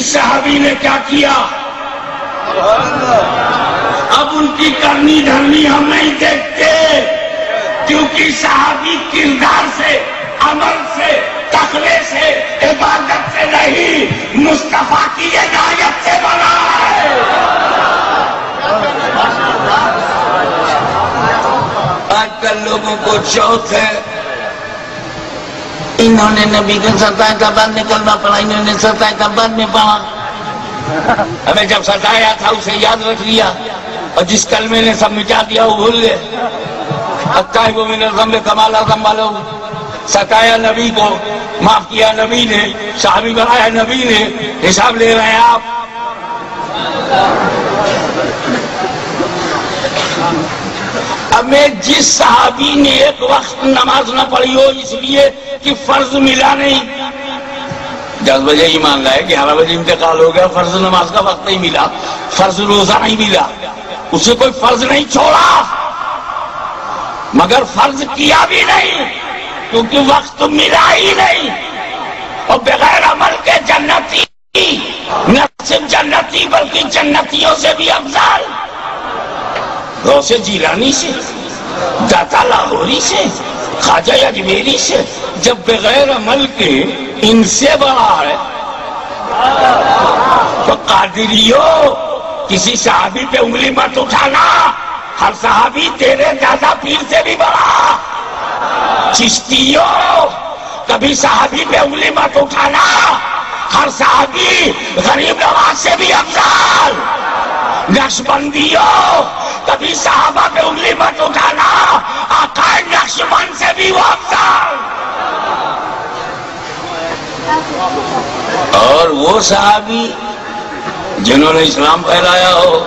صحابی نے کیا کیا, اب ان کی کرنی دھرنی ہم نہیں دیکھتے, کیونکہ صحابی کردار سے, عمل سے, تقوی سے, عبادت سے نہیں, مصطفیٰ کی عنایت سے بنا ہے. آج کل لوگوں کو چوتھ ہے, انہوں نے نبی کو ستایا تھا, بعد میں کلمہ پڑھا, انہوں نے ستایا تھا, بعد میں پڑھا. ہمیں جب ستایا تھا اسے یاد رکھ لیا, اور جس کلمے نے سب مٹا دیا وہ بھول گئے. التائب من الذنب کما لا ذنب لہ. ستایا نبی کو, معاف کیا نبی نے, صحابی بنایا نبی نے, حساب لے رہے ہیں آپ. ہمیں جس صحابی نے ایک وقت نماز نہ پڑھی ہو اس لیے کہ فرض ملا نہیں, 10 بجے ایمان لائے, 11 بجے انتقال ہو گیا, فرض نماز کا وقت نہیں ملا, فرض روزہ نہیں ملا, اسے کوئی فرض نہیں چھوڑا, مگر فرض کیا بھی نہیں کیونکہ وقت ملا ہی نہیں. اور بغیر عمل کے جنتی, نہ صرف جنتی بلکہ جنتیوں سے بھی افضل, غوث جیلانی سے, داتا لاہوری سے, خواجہ اجمیری سے, جب بغیر عمل کے ان سے بڑا ہے تو قادریوں کسی صحابی پہ انگلی مت اٹھانا, ہر صحابی تیرے دادا پیر سے بھی بڑا. چشتیوں کبھی صحابی پہ انگلی مت اٹھانا, ہر صحابی غریب نواز سے بھی افضل. نقشبندیوں کبھی صحابہ پہ انگلی مت اٹھانا, آقا نقشبند سے بھی وہ افضل. اور وہ صحابی جنہوں نے اسلام پھیلایا ہو,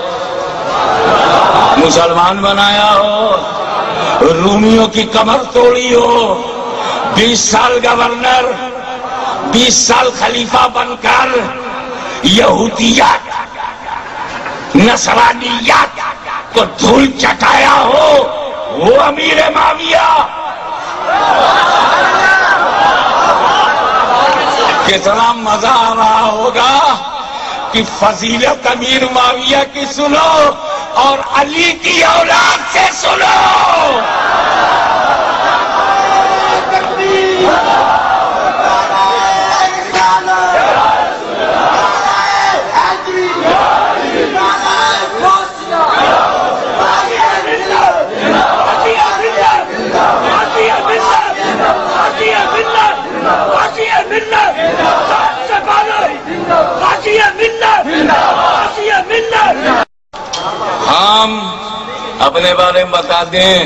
مسلمان بنایا ہو, رومیوں کی کمر توڑی ہو, 20 سال گورنر, 20 سال خلیفہ بن کر یہودیت, نصرانیت کو دھول چٹایا ہو, وہ امیر معاویہ. کتنا مزہ آ رہا ہوگا کہ فضیلت امیر معاویہ کی سنو اور علی کی اولاد سے سنو. ہم اپنے بارے میں بتا دیں,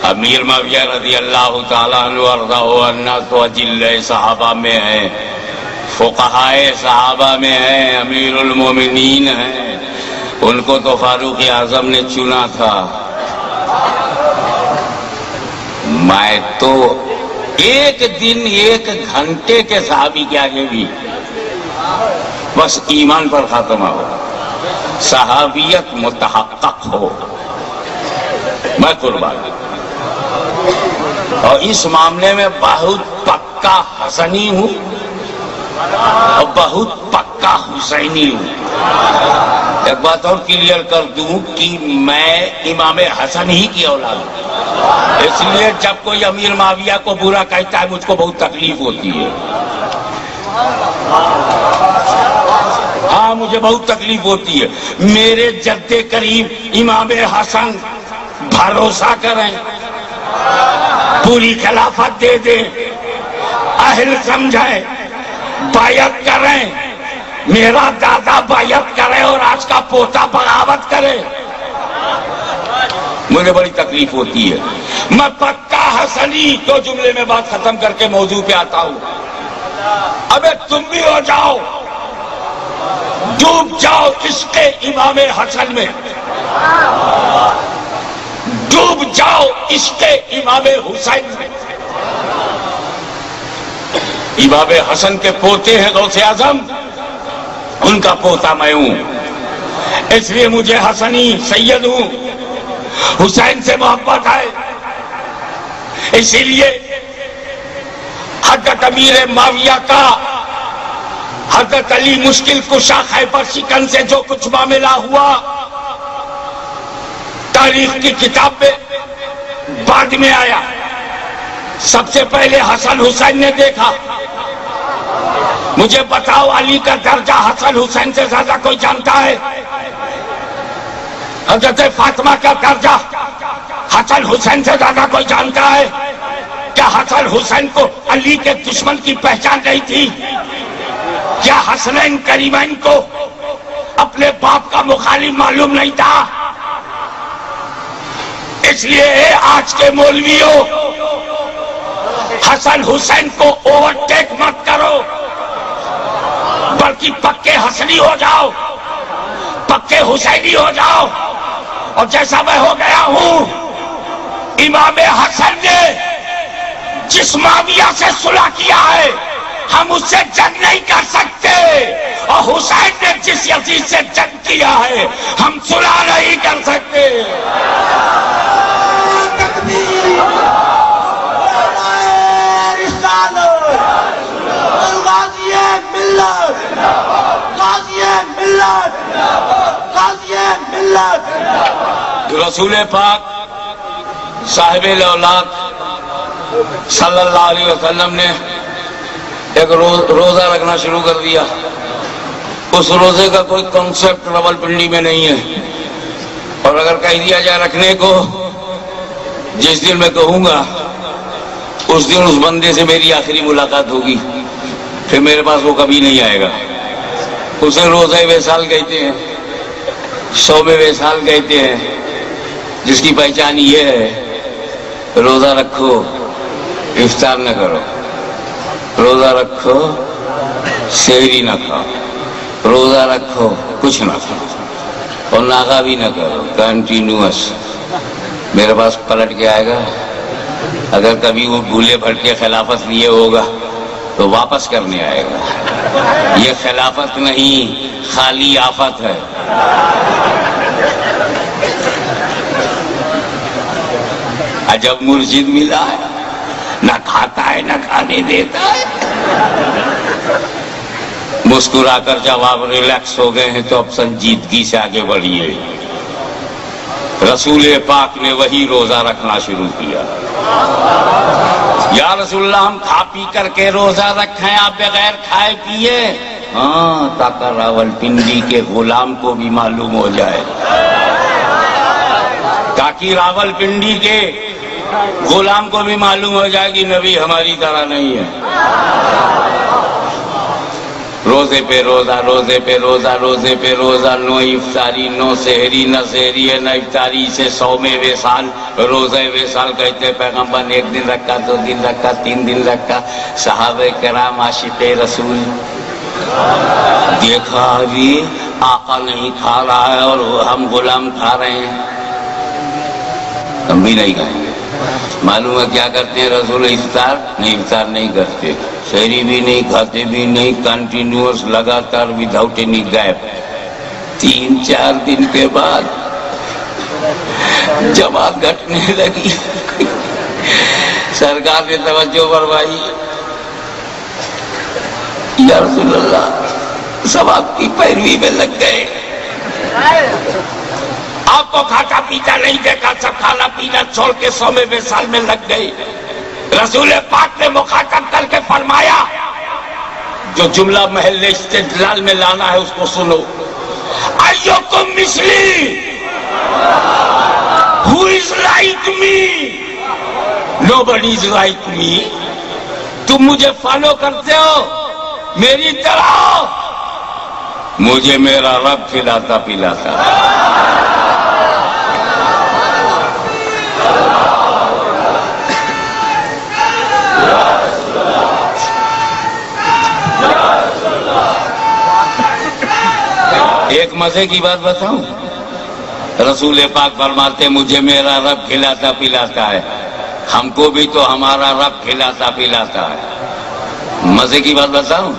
امیر معاویہ رضی اللہ تعالیٰ عنہ وارضاہ عنہ تو اجل صحابہ میں ہیں, فقہائے صحابہ میں ہیں، امیر المومنین ہیں، ان کو تو فاروق اعظم نے چنا تھا. میں تو ایک دن ایک گھنٹے کے صحابی کے آگے بھی بس ایمان پر خاتمہ ہو، صحابیت متحقق ہو، میں قربان. اور اس معاملے میں بہت پکا حسنی ہوں اور بہت پکا حسینی ہوں. ایک بات اور کلیئر کر دوں کہ میں امام حسن ہی کی اولاد ہوں، اس لیے جب کوئی امیر معاویہ کو برا کہتا ہے مجھ کو بہت تکلیف ہوتی ہے. ہاں مجھے بہت تکلیف ہوتی ہے. میرے جد کریم امام حسن بھروسہ کریں، پوری خلافت دے دیں، اہل سمجھیں، بیعت کریں، میرا دادا بیعت کرے اور آج کا پوتا بغاوت کرے، مجھے بڑی تکلیف ہوتی ہے. میں پکا حسنی. دو جملے میں بات ختم کر کے موضوع پہ آتا ہوں. ابے تم بھی ہو جاؤ، ڈوب جاؤ عشق امام حسن میں، ڈوب جاؤ عشق امام حسین میں. امام حسن کے پوتے ہیں غوث اعظم، ان کا پوتا میں ہوں، اس لیے مجھے حسنی سید ہوں. حسین سے محبت ہے، اسی لیے حضرت امیر معاویہ کا حضرت علی مشکل کشا خیبر شکن سے جو کچھ معاملہ ہوا تاریخ کی کتاب میں بعد میں آیا. سب سے پہلے حسن حسین نے دیکھا. مجھے بتاؤ علی کا درجہ حسن حسین سے زیادہ کوئی جانتا ہے؟ حضرت فاطمہ کا درجہ حسن حسین سے زیادہ کوئی جانتا ہے؟ کیا حسن حسین کو علی کے دشمن کی پہچان نہیں تھی؟ کیا حسنین کریمین کو اپنے باپ کا مخالف معلوم نہیں تھا؟ اس لیے آج کے مولویوں حسن حسین کو اوورٹیک مت کرو، بلکہ پکے حسنی ہو جاؤ، پکے حسینی ہو جاؤ. اور جیسا میں ہو گیا ہوں، امام حسن نے جس معاویہ سے صلح کیا ہے ہم اس سے جنگ نہیں کر سکتے، اور حسین نے جس یزید سے جنگ کیا ہے ہم صلح نہیں کر سکتے. رسول پاک صاحب الاولاد صلی اللہ علیہ وسلم نے ایک روزہ رکھنا شروع کر دیا. اس روزے کا کوئی کنسپٹ راولپنڈی میں نہیں ہے، اور اگر کہہ دیا جائے رکھنے کو، جس دن میں کہوں گا اس دن اس بندے سے میری آخری ملاقات ہوگی، پھر میرے پاس وہ کبھی نہیں آئے گا. اسے روزہ وصال کہتے ہیں، صوم وصال کہتے ہیں، جس کی پہچان یہ ہے روزہ رکھو افطار نہ کرو، روزہ رکھو سحری نہ کھاؤ، روزہ رکھو کچھ نہ کھاؤ اور ناغا بھی نہ کرو، کنٹینیوس. میرے پاس پلٹ کے آئے گا. اگر کبھی وہ بھولے بھٹکے خلافت لیے ہوگا تو واپس کرنے آئے گا. یہ خلافت نہیں، خالی آفت ہے. عجب مرشد ملا ہے، نہ کھاتا ہے نہ کھانے دیتا ہے. مسکرا کر جب آپ ریلیکس ہو گئے ہیں تو اب سنجیدگی سے آگے بڑھیے. رسول پاک نے وہی روزہ رکھنا شروع کیا. یا رسول اللہ ہم کھا پی کر کے روزہ رکھیں، آپ بغیر کھائے پیے؟ ہاں، تاکہ راولپنڈی کے غلام کو بھی معلوم ہو جائے، تاکہ راولپنڈی کے غلام کو بھی معلوم ہو جائے کہ نبی ہماری طرح نہیں ہے. روزے پہ روزہ، روزے پہ روزہ، روزے پہ روزہ، نو افطاری، نو سحری، نہ سحری ہے نہ افطاری، سے صوم وصال. روزہ وصال کہتے پیغمبر نے 1 دن رکھا، 2 دن رکھا، 3 دن رکھا. صحابہ کرام عاشق رسول دیکھا ابھی آقا نہیں کھا رہا ہے اور ہم غلام کھا رہے ہیں، ہم بھی نہیں کھائیں گے۔ معلوم ہے کیا کرتے ہیں رسول؟ افطار نہیں کرتے، سحری بھی نہیں کھاتے بھی نہیں، کنٹینیوس لگاتار وداؤٹ اینی گیپ۔ 3-4 دن کے بعد جماعت گھٹنے لگی، سرکار نے توجہ فرمائی، یا رسول اللہ سب آپ کی پیروی میں لگ گئے، آپ کو کھاتا پیتا نہیں دیکھا، سب کھانا پینا چھوڑ کے 100ویں سال میں لگ گئے۔ رسول پاک نے مخاطب کر کے فرمایا، جو جملہ محل استدلال میں لانا ہے اس کو سنو، ایوکم مثلی who is like me, nobody is like me۔ تم مجھے فالو کرتے ہو، میری طرح ہو، مجھے میرا رب کھلاتا پلاتا ہے۔ ایک مزے کی بات بتاؤں، رسول پاک فرماتے مجھے میرا رب کھلاتا پلاتا ہے، ہم کو بھی تو ہمارا رب کھلاتا پلاتا ہے۔ مزے کی بات بتاؤں،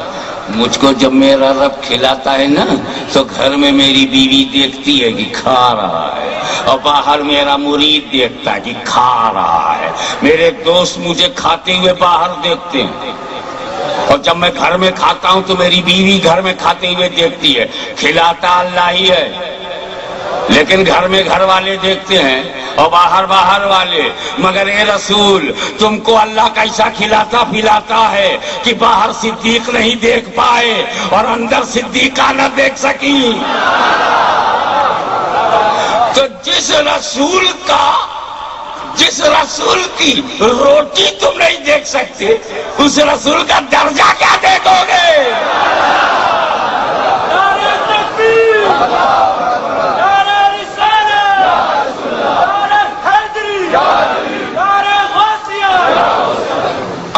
مجھ کو جب میرا رب کھلاتا ہے نا تو گھر میں میری بیوی دیکھتی ہے کہ کھا رہا ہے، اور باہر میرا مرید دیکھتا ہے کہ کھا رہا ہے، میرے دوست مجھے کھاتے ہوئے باہر دیکھتے ہیں، اور جب میں گھر میں کھاتا ہوں تو میری بیوی گھر میں کھاتے ہوئے دیکھتی ہے۔ کھلاتا اللہ ہی ہے، لیکن گھر میں گھر والے دیکھتے ہیں اور باہر والے۔ مگر اے رسول، تم کو اللہ کیسا کھلاتا پلاتا ہے کہ باہر صدیق نہیں دیکھ پائے اور اندر صدیقہ نہ دیکھ سکی۔ تو جس رسول کی روٹی تم نہیں دیکھ سکتے، اس رسول کا درجہ کیا دیکھو گے؟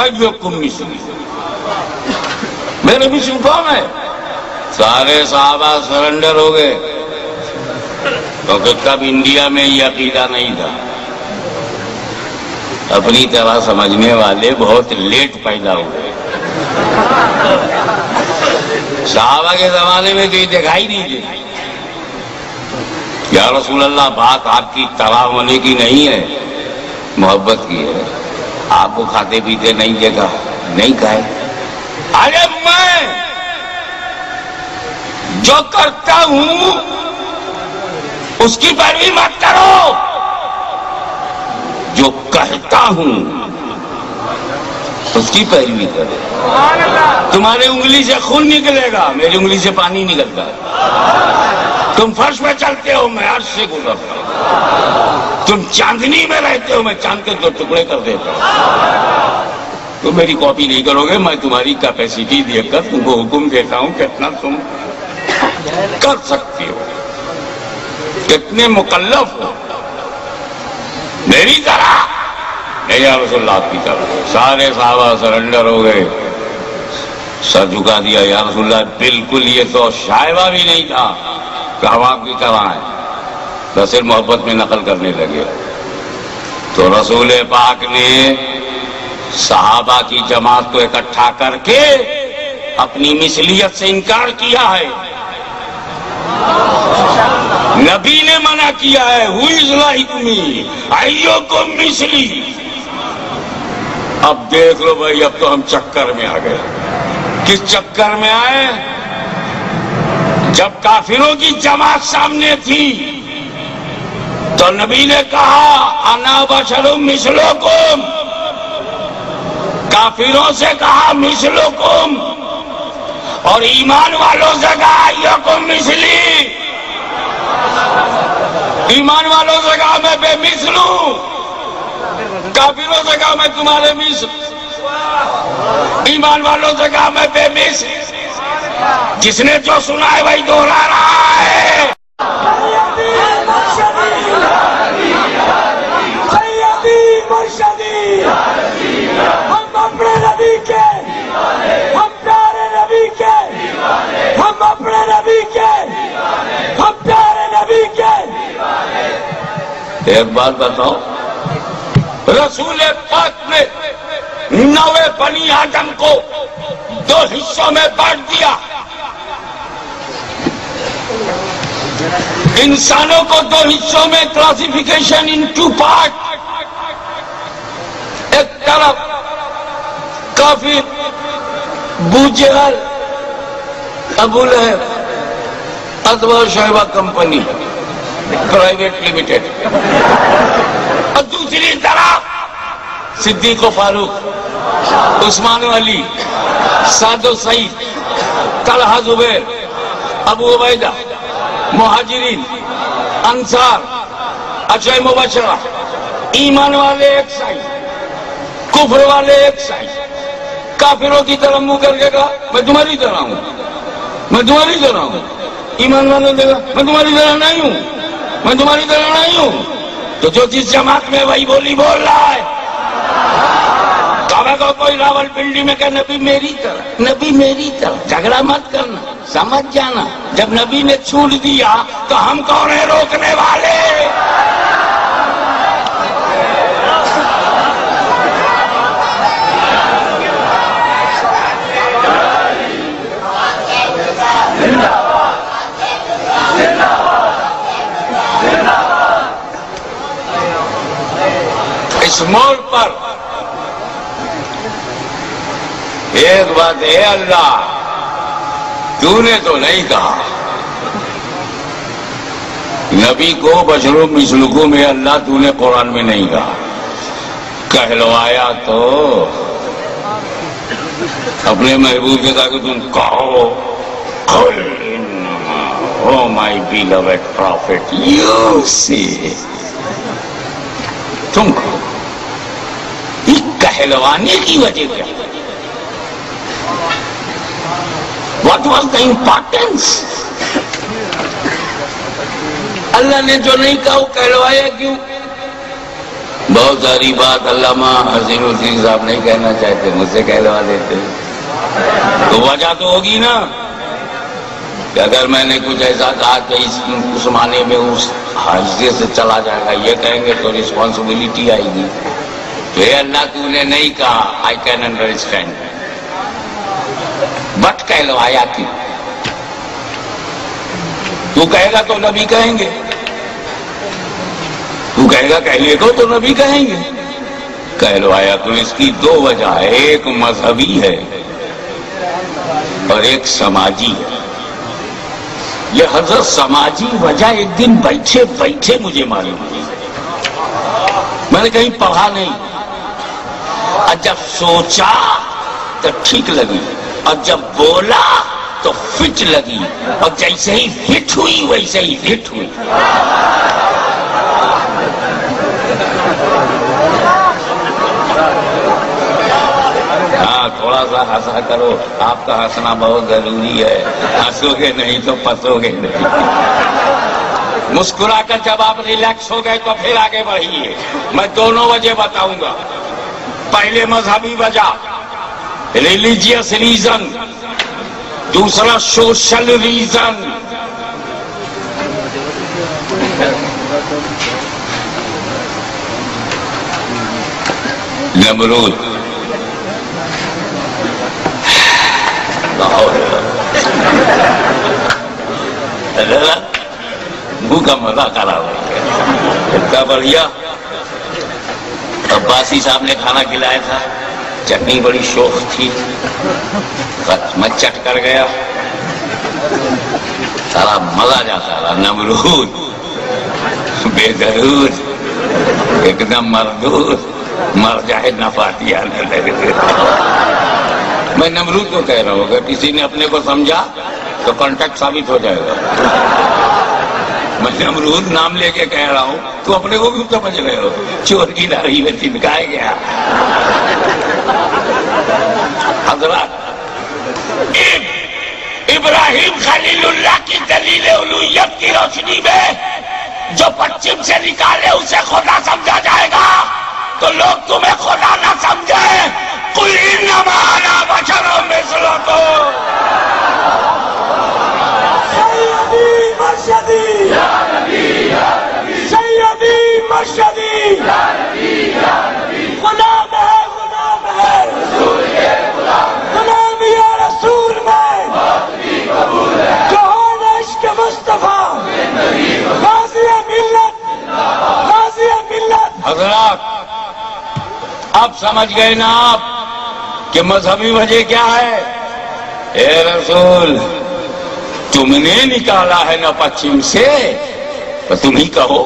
ایوکم مثلی، میرے مثل کون ہے؟ سارے صحابہ سرنڈر ہو گئے، کیونکہ تب انڈیا میں یہ عقیدہ نہیں تھا۔ اپنی طرح سمجھنے والے بہت لیٹ پیدا ہوئے، صحابہ کے زمانے میں تو یہ دکھائی نہیں دی۔ یا رسول اللہ بات آپ کی طرح ہونے کی نہیں ہے، محبت کی ہے، آپ کو کھاتے پیتے نہیں دیکھا، نہیں کھائے۔ ارے میں جو کرتا ہوں اس کی پیروی مت کرو، جو کہتا ہوں اس کی پیروی کرو۔ تمہارے انگلی سے خون نکلے گا، میری انگلی سے پانی نکلتا ہے۔ تم فرش میں چلتے ہو، میں عرش سے گزرتا ہوں۔ تم چاندنی میں رہتے ہو، میں چاند کے 2 ٹکڑے کر دیتا ہوں۔ تم میری کاپی نہیں کرو گے، میں تمہاری کیپیسٹی دیکھ کر تم کو حکم دیتا ہوں کتنا تم کر سکتے ہو، کتنے مکلف ہو۔ میری طرح یا رسول اللہ آپ کی طرح۔ سارے صحابہ سرنڈر ہو گئے، سر جھکا دیا۔ یا رسول اللہ بالکل یہ تو شائبہ بھی نہیں تھا کہ ہم آپ کی طرح ہیں، بس محبت میں نقل کرنے لگے۔ تو رسول پاک نے صحابہ کی جماعت کو اکٹھا کر کے اپنی مثلیت سے انکار کیا ہے۔ نبی نے منع کیا ہے، who is like me، ایوکم مثلی۔ اب دیکھ لو بھائی، اب تو ہم چکر میں آ گئے۔ کس چکر میں آئے؟ جب کافروں کی جماعت سامنے تھی تو نبی نے کہا انا بشر مثلکم، کافروں سے کہا مثلکم، اور ایمان والوں سے کہا ایوکم مثلی۔ ایمان والوں سے کہا میں بے مثل ہوں، کافروں سے کہا میں تمہارے مثل، ایمان والوں سے کہا میں بے مثل۔ جس نے جو سنا ہے وہی دوہرا رہا ہے۔ ہم اپنے نبی کے، ہم پیارے نبی کے ایک بات بتاؤ، رسول پاک نے 9 بنی آدم کو 2 حصوں میں بانٹ دیا، انسانوں کو 2 حصوں میں، کلاسیفیکیشن ان 2 پارٹ. ایک طرف کافر ابو جہل، ابو لہب، ادوا شیبہ کمپنی پرائیویٹ لمیٹڈ، اور دوسری طرف صدیق و فاروق، عثمان و علی، سعد و سعید، طلحہ زبیر، ابو عبیدہ، مہاجرین، انصار، عشرہ مبشرہ، ایمان والے ایک سائڈ، کفر والے ایک سائڈ. کافروں کی طرف منہ کر کے کہا میں تمہاری طرح ہوں، میں تمہاری طرح ہوں. ایمان والوں نے کہا میں تمہاری طرح نہیں ہوں، میں تمہاری طرح نہیں ہوں. تو جو جس جماعت میں وہی بولی بول رہا ہے. کعبہ کو کوئی راول پنڈی میں کہ نبی میری طرح، نبی میری طرح. جھگڑا مت کرنا، سمجھ جانا جب نبی نے چھوڑ دیا تو ہم کون ہیں روکنے والے؟ اس موڑ پر ایک بات ہے، اللہ تو نے تو نہیں کہا نبی کو بشروں مثلکم میں، اللہ تو نے قرآن میں نہیں کہا. کہلوایا تو اپنے محبوب کے کہا کہ تم کہو قل انما او مائی بیلوڈ پروفٹ یو سی، تم کہو. یہ کہلوانے کی وجہ کیا؟ What was the importance? اللہ نے جو نہیں کہا وہ کہلوایا کیوں؟ بہت ساری بات علامہ حسین الدین صاحب نہیں کہنا چاہتے، مجھ سے کہلوا دیتے. تو وجہ تو ہوگی نا کہ اگر میں نے کچھ ایسا کہا کہ اس معنی میں اس حیثیت سے چلا جائے گا، یہ کہیں گے تو رسپانسبلٹی آئے گی. تو اے اللہ تو نے نہیں کہا، I can understand. بٹ کہلوایا کیوں؟ تو کہے گا تو نبی کہیں گے، تو کہے گا کہنے کو تو نبی کہیں گے. کہلوایا تو اس کی 2 وجہ ہے، ایک مذہبی ہے اور ایک سماجی ہے. یہ حضرت سماجی وجہ ایک دن بیٹھے بیٹھے مجھے معلوم ہوئی، میں نے کہیں پڑھا نہیں، اور جب سوچا تو ٹھیک لگی، اور جب بولا تو فٹ لگی، اور جیسے ہی فٹ ہوئی ویسے ہی ہٹ ہوئی. ہاں تھوڑا سا ہنسا کرو، آپ کا ہنسنا بہت ضروری ہے، ہنسو گے نہیں تو پسو گے نہیں. مسکرا کر جب آپ ریلیکس ہو گئے تو پھر آگے بڑھیے. میں 2 وجہ بتاؤں گا. پہلے مذہبی وجہ، ریلیجیس ریزن، دوسرا سوشل ریزن. نمرود منہ کا مزہ کرا ہوا اتنا بڑھیا. عباسی صاحب نے کھانا کھلایا تھا، چٹنی بڑی شوق تھی، میں چٹ کر گیا، سارا مزہ جاتا رہا. نمرود بے درود، ایک دم مردود، مر جائے نہ پاتی آنے لگے. میں نمرود کو کہہ رہا ہوں، اگر کسی نے اپنے کو سمجھا تو کانٹیکٹ ثابت ہو جائے گا. میں نمرود نام لے کے کہہ رہا ہوں، تو اپنے کو کیوں سمجھ رہے ہو؟ چور کی داڑھی میں چمکایا گیا. حضرات، ابراہیم خلیل اللہ کی دلیل الوہیت کی روشنی میں جو پچھم سے نکالے اسے خدا سمجھا جائے گا، تو لوگ تمہیں خدا نہ سمجھے. قل انما انا بشر مثلکم. سیدی مرشدی، سیدی مرشدی. اب سمجھ گئے نا آپ کہ مذہبی وجہ کیا ہے؟ اے رسول تم نے نکالا ہے نا پچھم سے تو تم ہی کہو،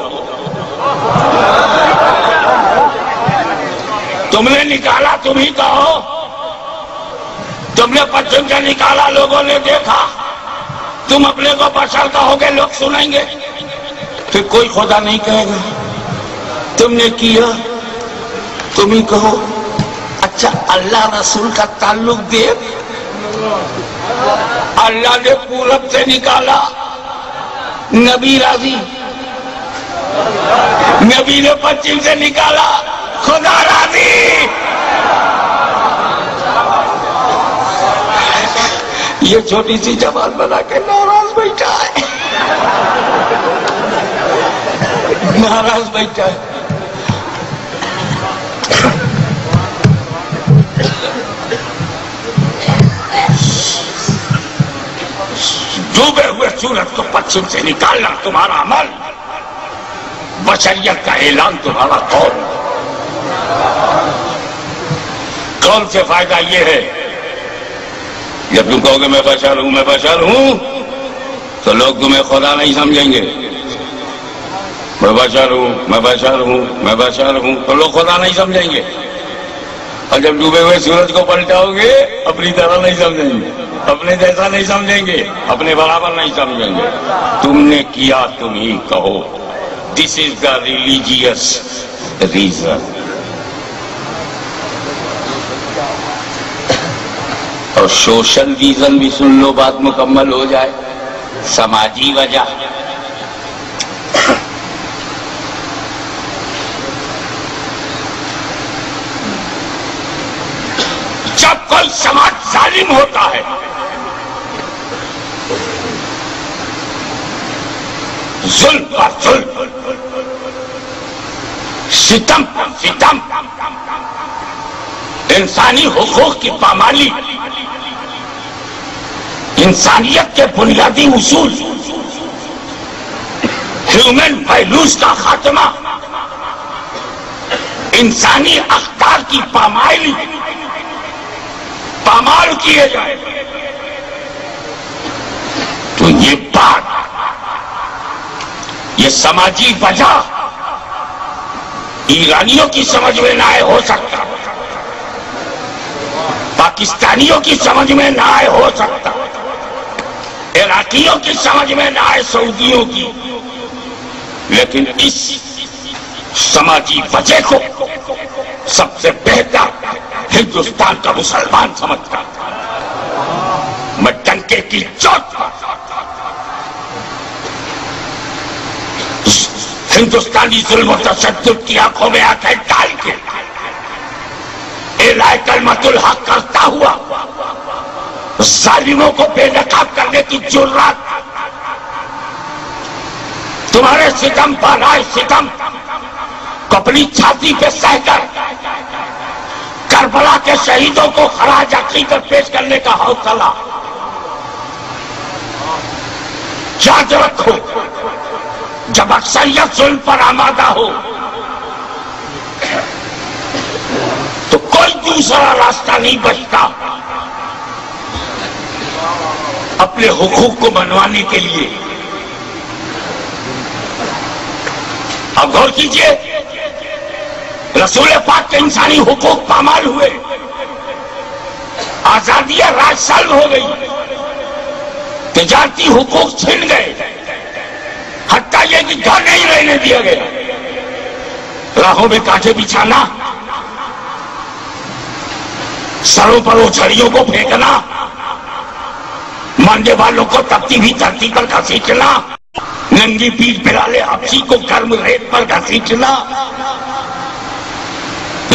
تم نے نکالا تم ہی کہو، تم نے پچھم سے نکالا لوگوں نے دیکھا، تم اپنے کو بشر کہو گے لوگ سنیں گے، پھر کوئی خدا نہیں کہے گا، تم نے کیا تم ہی کہو۔ اچھا اللہ رسول کا تعلق دیکھ، اللہ نے پورب سے نکالا، نبی راضی، نبی نے پچھم سے نکالا، خدا راضی۔ یہ چھوٹی سی جماعت بنا کے ناراض بیٹھا ہے، ناراض بیٹھا ہے۔ ڈوبے ہوئے سورج کو پچھم سے نکالنا تمہارا عمل، بشریت کا اعلان تمہارا قول۔ قول سے فائدہ یہ ہے جب تم کہو گے میں بشر ہوں میں بشر ہوں تو لوگ تمہیں خدا نہیں سمجھیں گے، میں بشر ہوں میں بشر ہوں میں بشر ہوں تو لوگ خدا نہیں سمجھیں گے، اور جب ڈوبے ہوئے سورج کو پلٹاؤ گے اپنی طرح نہیں سمجھیں گے، اپنے جیسا نہیں سمجھیں گے، اپنے برابر نہیں سمجھیں گے۔ تم نے کیا تم ہی کہو، دس از دا ریلیجیس ریزن۔ اور سوشل ریزن بھی سن لو، بات مکمل ہو جائے، سماجی وجہ۔ جب کوئی سماج ظالم ہوتا ہے ظلم پر ظلم، ستم پر ستم، انسانی حقوق کی پامالی، انسانیت کے بنیادی اصول، ہیومن ویلیوز کا خاتمہ، انسانی اقدار کی پامالی، پامال کیے جائے تو یہ بات، یہ سماجی وجہ ایرانیوں کی سمجھ میں نہ آئے ہو سکتا، پاکستانیوں کی سمجھ میں نہ آئے ہو سکتا، عراقیوں کی سمجھ میں نہ آئے سعودیوں کی، لیکن اس سماجی وجہ کو سب سے بہتر ہندوستان کا مسلمان سمجھتا۔ میں ڈنکے کی چوٹ ہندوستانی ظلم و تشدد کی آنکھوں میں آنکھیں ڈال کے اعلان کلمت الحق کرتا ہوا ظالموں کو بے نقاب کرنے کی جرات، تمہارے ستم پر آئے ستم کو اپنی چھاتی پہ سہ کر کربلا کے شہیدوں کو خراج عقیدت پیش کرنے کا حوصلہ یاد رکھو۔ جب اکثریت ظلم پر آمادہ ہو تو کوئی دوسرا راستہ نہیں بچتا اپنے حقوق کو منوانے کے لیے۔ اب غور کیجئے، رسول پاک کے انسانی حقوق پامال ہوئے، آزادی راج سلب ہو گئی، تجارتی حقوق چھن گئے، حتیٰ یہ کہ گھر نہیں رہنے دیا گیا، راہوں میں کانٹے بچھانا، سروں پر اچھڑیوں کو پھینکنا، ماننے والوں کو تپتی بھی دھرتی پر گھسیٹنا، ننگی پیٹھ بلال حبشی کو گرم ریت پر گھسیٹنا،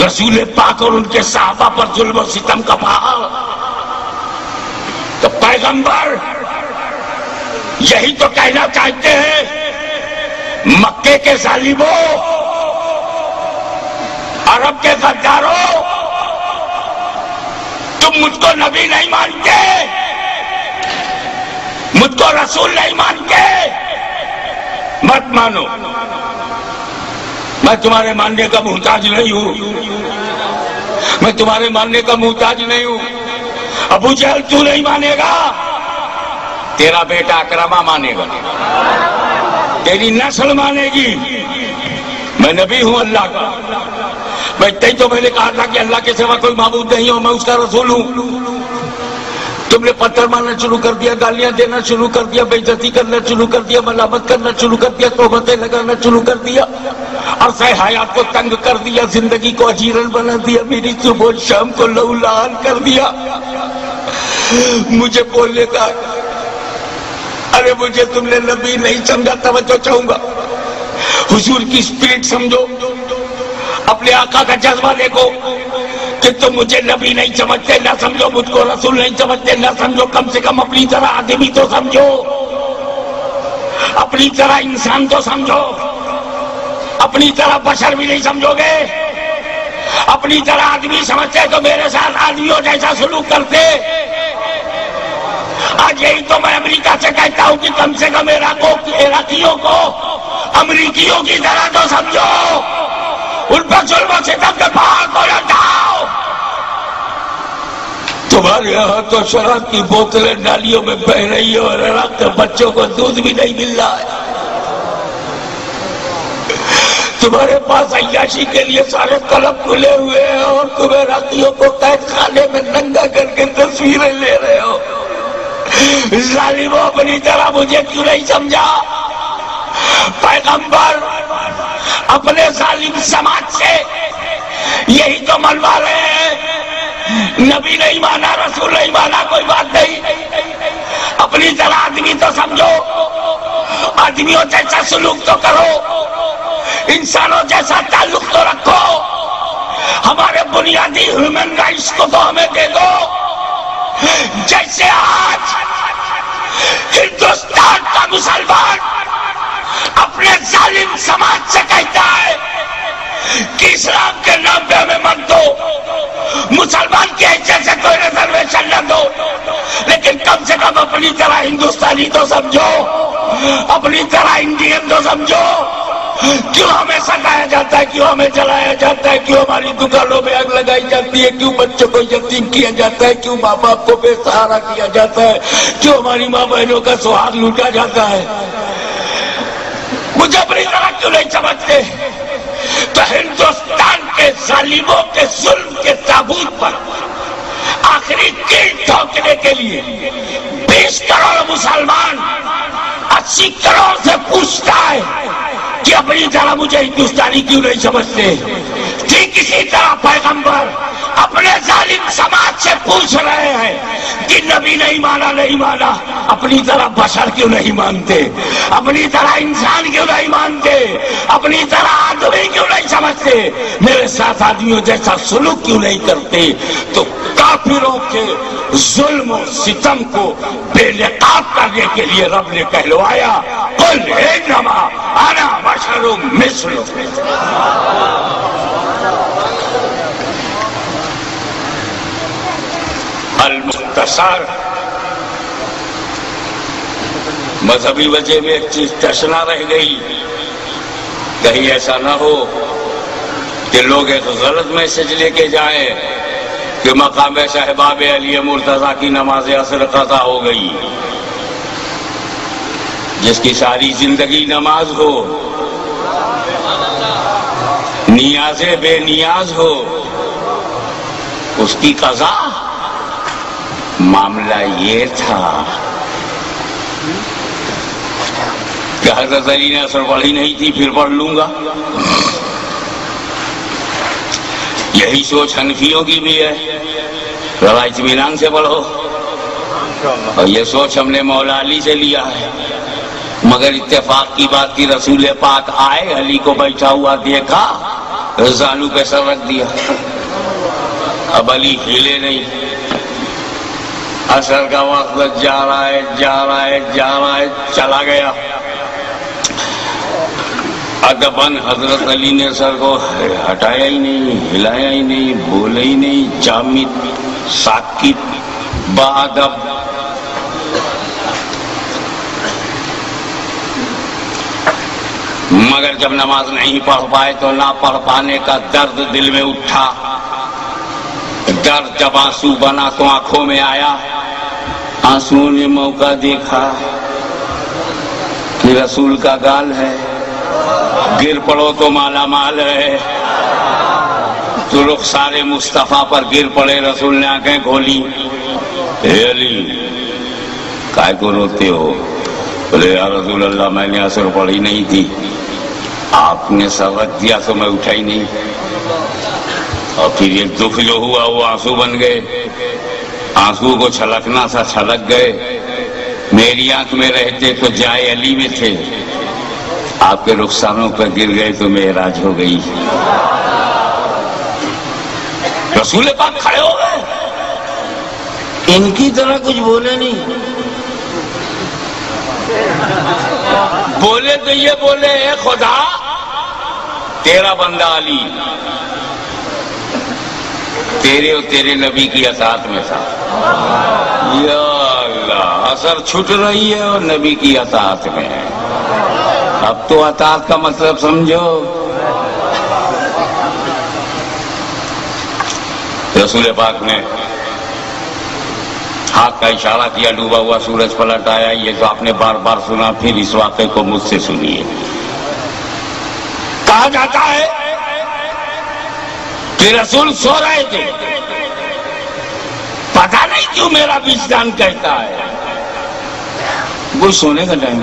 رسول پاک اور ان کے صحابہ پر ظلم و ستم کا پہاڑ۔ تو پیغمبر یہی تو کہنا چاہتے ہیں، مکے کے ظالموں، عرب کے غداروں، تم مجھ کو نبی نہیں مانتے، مجھ کو رسول نہیں مانتے، مت مانو، میں تمہارے ماننے کا محتاج نہیں ہوں، میں تمہارے ماننے کا محتاج نہیں ہوں. ابو جہل تو نہیں مانے گا، تیرا بیٹا اکرمہ مانے گا، تیری نسل مانے گی. میں نبی ہوں اللہ کا. میں تو میں نے کہا تھا کہ اللہ کے سوا کوئی معبود نہیں ہو، میں اس کا رسول ہوں. تم نے پتھر مارنا شروع کر دیا، گالیاں دینا شروع کر دیا، بے عزتی کرنا شروع کر دیا، ملامت کرنا شروع کر دیا، تہمتیں لگانا شروع کر دیا، عرصہ حیات کو تنگ کر دیا، زندگی کو اجیرن بنا دیا، میری صبح و شام کو لہو لہان کر دیا. مجھے بولنے کا، ارے مجھے تم نے نبی نہیں سمجھا. توجہ چاہوں گا، حضور کی اسپرٹ سمجھو، اپنے آقا کا جذبہ دیکھو کہ تم مجھے نبی نہیں سمجھتے، نہ سمجھو مجھ کو رسول نہیں سمجھتے، نہ سمجھو کم سے کم اپنی طرح آدمی تو سمجھو، اپنی طرح انسان تو سمجھو. اپنی طرح بشر بھی نہیں سمجھو گے، اپنی طرح آدمی سمجھتے تو میرے ساتھ آدمیوں جیسا سلوک کرتے. آج یہی تو میں امریکہ سے کہتا ہوں کہ کم سے کم عراقیوں کو امریکیوں کی طرح تو سمجھو، ان پر ظلم و ستم کے پہاڑ کو لٹاؤ. تمہارے یہاں تو شراب کی بوتلیں نالیوں میں بہ رہی ہے اور عراق کے بچوں کو دودھ بھی نہیں مل رہا ہے. تمہارے پاس عیاشی کے لیے سارے قلم کھلے ہوئے ہیں اور تم عراقیوں کو قید خانے میں ننگا کر کے تصویریں لے رہے ہو. ظالموں، اپنی طرح مجھے کیوں نہیں سمجھا؟ پیغمبر اپنے ظالم سماج سے یہی تو منوا رہے ہیں. نبی نہیں مانا، رسول نہیں مانا، کوئی بات نہیں، اپنی طرح آدمی تو سمجھو، آدمیوں جیسا سلوک تو کرو، انسانوں جیسا تعلق تو رکھو. ہمارے بنیادی ہیومن رائٹس کو تو ہمیں دے دو. جیسے آج ہندوستان کا مسلمان اپنے ظالم سماج سے کہتا ہے کہ اسلام کے نام پہ ہمیں مت دو، مسلمان کی حیثیت سے کوئی ریزرویشن نہ دو، لیکن کم سے کم اپنی طرح ہندوستانی تو سمجھو، اپنی طرح انڈین تو سمجھو. کیوں ہمیں ستایا جاتا ہے، کیوں ہمیں جلایا جاتا ہے، کیوں ہماری دکانوں میں آگ لگائی جاتی ہے، کیوں بچوں کو یتیم کیا جاتا ہے، کیوں ماں باپ کو بے سہارا کیا جاتا ہے، کیوں ہماری ماں بہنوں کا سہاگ لوٹا جاتا ہے. مجھے اپنی طرح کیوں نہیں سمجھتے؟ تو ہندوستان کے ظالموں کے ظلم کے تابوت پر آخری کیل ٹھوکنے کے لیے 20 کروڑ مسلمان 80 کروڑ سے پوچھتا ہے کہ اپنی طرح مجھے ہندوستانی کیوں نہیں سمجھتے. ٹھیک اسی طرح پیغمبر اپنے ظالم سماج سے پوچھ رہے ہیں کہ نبی نہیں مانا، اپنی طرح بشر کیوں نہیں مانتے، اپنی طرح انسان کیوں نہیں مانتے، اپنی طرح آدمی کیوں نہیں سمجھتے، میرے ساتھ آدمیوں جیسا سلوک کیوں نہیں کرتے. تو کافروں کے ظلم و ستم کو بے نقاب کرنے کے لیے رب نے کہلوایا، قل انما انا بشر مثلکم. المختصر مذہبی وجہ میں ایک چیز ٹشنا رہ گئی، کہیں ایسا نہ ہو کہ لوگ ایک غلط میسج لے کے جائیں کہ مقام صاحباب علی مرتضیٰ کی نماز عصر قضا ہو گئی. جس کی ساری زندگی نماز ہو، نیاز بے نیاز ہو، اس کی قضا. معاملہ یہ تھا کہ حضرت علی نے عصر پڑھی نہیں تھی، پھر پڑھ لوں گا. یہی سوچ حنفیوں کی بھی ہے، ذرا اطمینان سے پڑھو. اور یہ سوچ ہم نے مولا علی سے لیا ہے. مگر اتفاق کی بات کی رسول پاک آئے، علی کو بیٹھا ہوا دیکھا، زانو پہ سر رکھ دیا. اب علی ہلے نہیں. عصر کا وقت جا رہا ہے، چلا گیا. ادباً حضرت علی نے سر کو ہٹایا ہی نہیں، ہلایا ہی نہیں، بولے ہی نہیں، جامد ساکت بادب. مگر جب نماز نہیں پڑھ پائے تو نہ پڑھ پانے کا درد دل میں اٹھا. ڈر جب آنسو بنا تو آنکھوں میں آیا، آنسو نے موقع دیکھا کہ رسول کا گال ہے، گر پڑو تو مالا مال ہے، تو رخسار مصطفیٰ پر گر پڑے، رسول نے آنکھیں کھولی، اے علی کائے کو روتے ہو؟ بولے یا رسول اللہ میں نے اثر پڑھی نہیں تھی، آپ نے سر رکھ دیا تو میں اٹھا ہی نہیں، اور پھر ایک دکھ جو ہوا وہ آنسو بن گئے، آنسو کو چھلکنا سا چھلک گئے، میری آنکھ میں رہتے تو جائے علی میں تھے، آپ کے رخساروں پر گر گئے تو معراج ہو گئی۔ رسول پاک کھڑے ہو گئے، ان کی طرح کچھ بولے نہیں، بولے تو یہ بولے اے خدا تیرا بندہ علی تیرے اور تیرے نبی کی اطاعت میں تھا، یا اللہ اثر چھٹ رہی ہے اور نبی کی اطاعت میں ہے۔ اب تو اطاعت کا مطلب سمجھو، رسول پاک نے ہاتھ کا اشارہ کیا، ڈوبا ہوا سورج پلٹ آیا، یہ تو آپ نے بار بار سنا، پھر اس واقعے کو مجھ سے سنیے۔ کہا جاتا ہے کہ رسول سو رہے تھے، پتہ نہیں کیوں میرا وجدان کہتا ہے وہ سونے کا ٹائم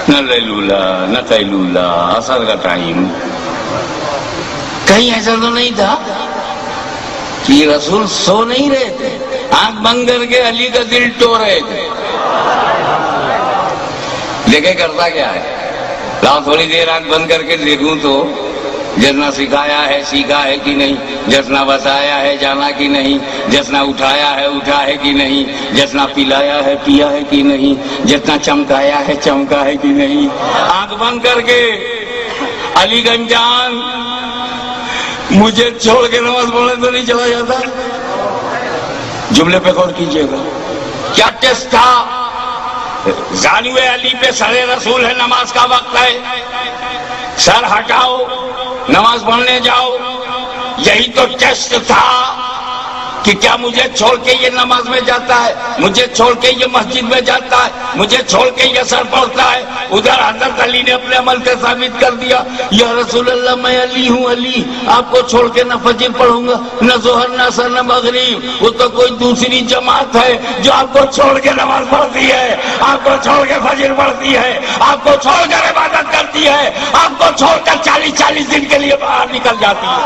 نہ لیلولا نہ قیلولا، اثر کا ٹائم، کہیں ایسا تو نہیں تھا کہ رسول سو نہیں رہے تھے، آنکھ بند کر کے علی کا دل ٹو رہے تھے، لیکن کرتا کیا ہے؟ لاؤ تھوڑی دیر آنکھ بند کر کے دیکھوں تو جتنا سکھایا ہے سیکھا ہے کہ نہیں، جتنا بتایا ہے جانا کہ نہیں، جتنا اٹھایا ہے اٹھا ہے کہ نہیں، جتنا پلایا ہے پیا ہے کہ نہیں، جتنا چمکایا ہے چمکا ہے کہ نہیں۔ آنکھ بند کر کے علی کا امتحان، مجھے چھوڑ کے نماز پڑھنے تو نہیں چلا جاتا۔ جملے پہ غور کیجئے گا، کیا ٹیسٹ تھا؟ زانوے علی پہ سر رسول ہے، نماز کا وقت ہے، سر ہٹاؤ نماز پڑھنے جاؤ، یہی تو ٹیسٹ تھا کہ کیا مجھے چھوڑ کے یہ نماز میں جاتا ہے، مجھے چھوڑ کے یہ مسجد میں جاتا ہے، مجھے چھوڑ کے یہ سر پڑھتا ہے۔ ادھر حضرت علی نے اپنے عمل سے ثابت کر دیا، یا رسول اللہ میں علی ہوں، علی آپ کو چھوڑ کے نہ فجر پڑھوں گا، نہ ظہر نہ اثر نہ مغرب، وہ تو کوئی دوسری جماعت ہے جو آپ کو چھوڑ کے نماز پڑھتی ہے، آپ کو چھوڑ کے فجر پڑھتی ہے، آپ کو چھوڑ کر عبادت کرتی ہے، آپ کو چھوڑ کر 40 دن کے لیے باہر نکل جاتی ہے۔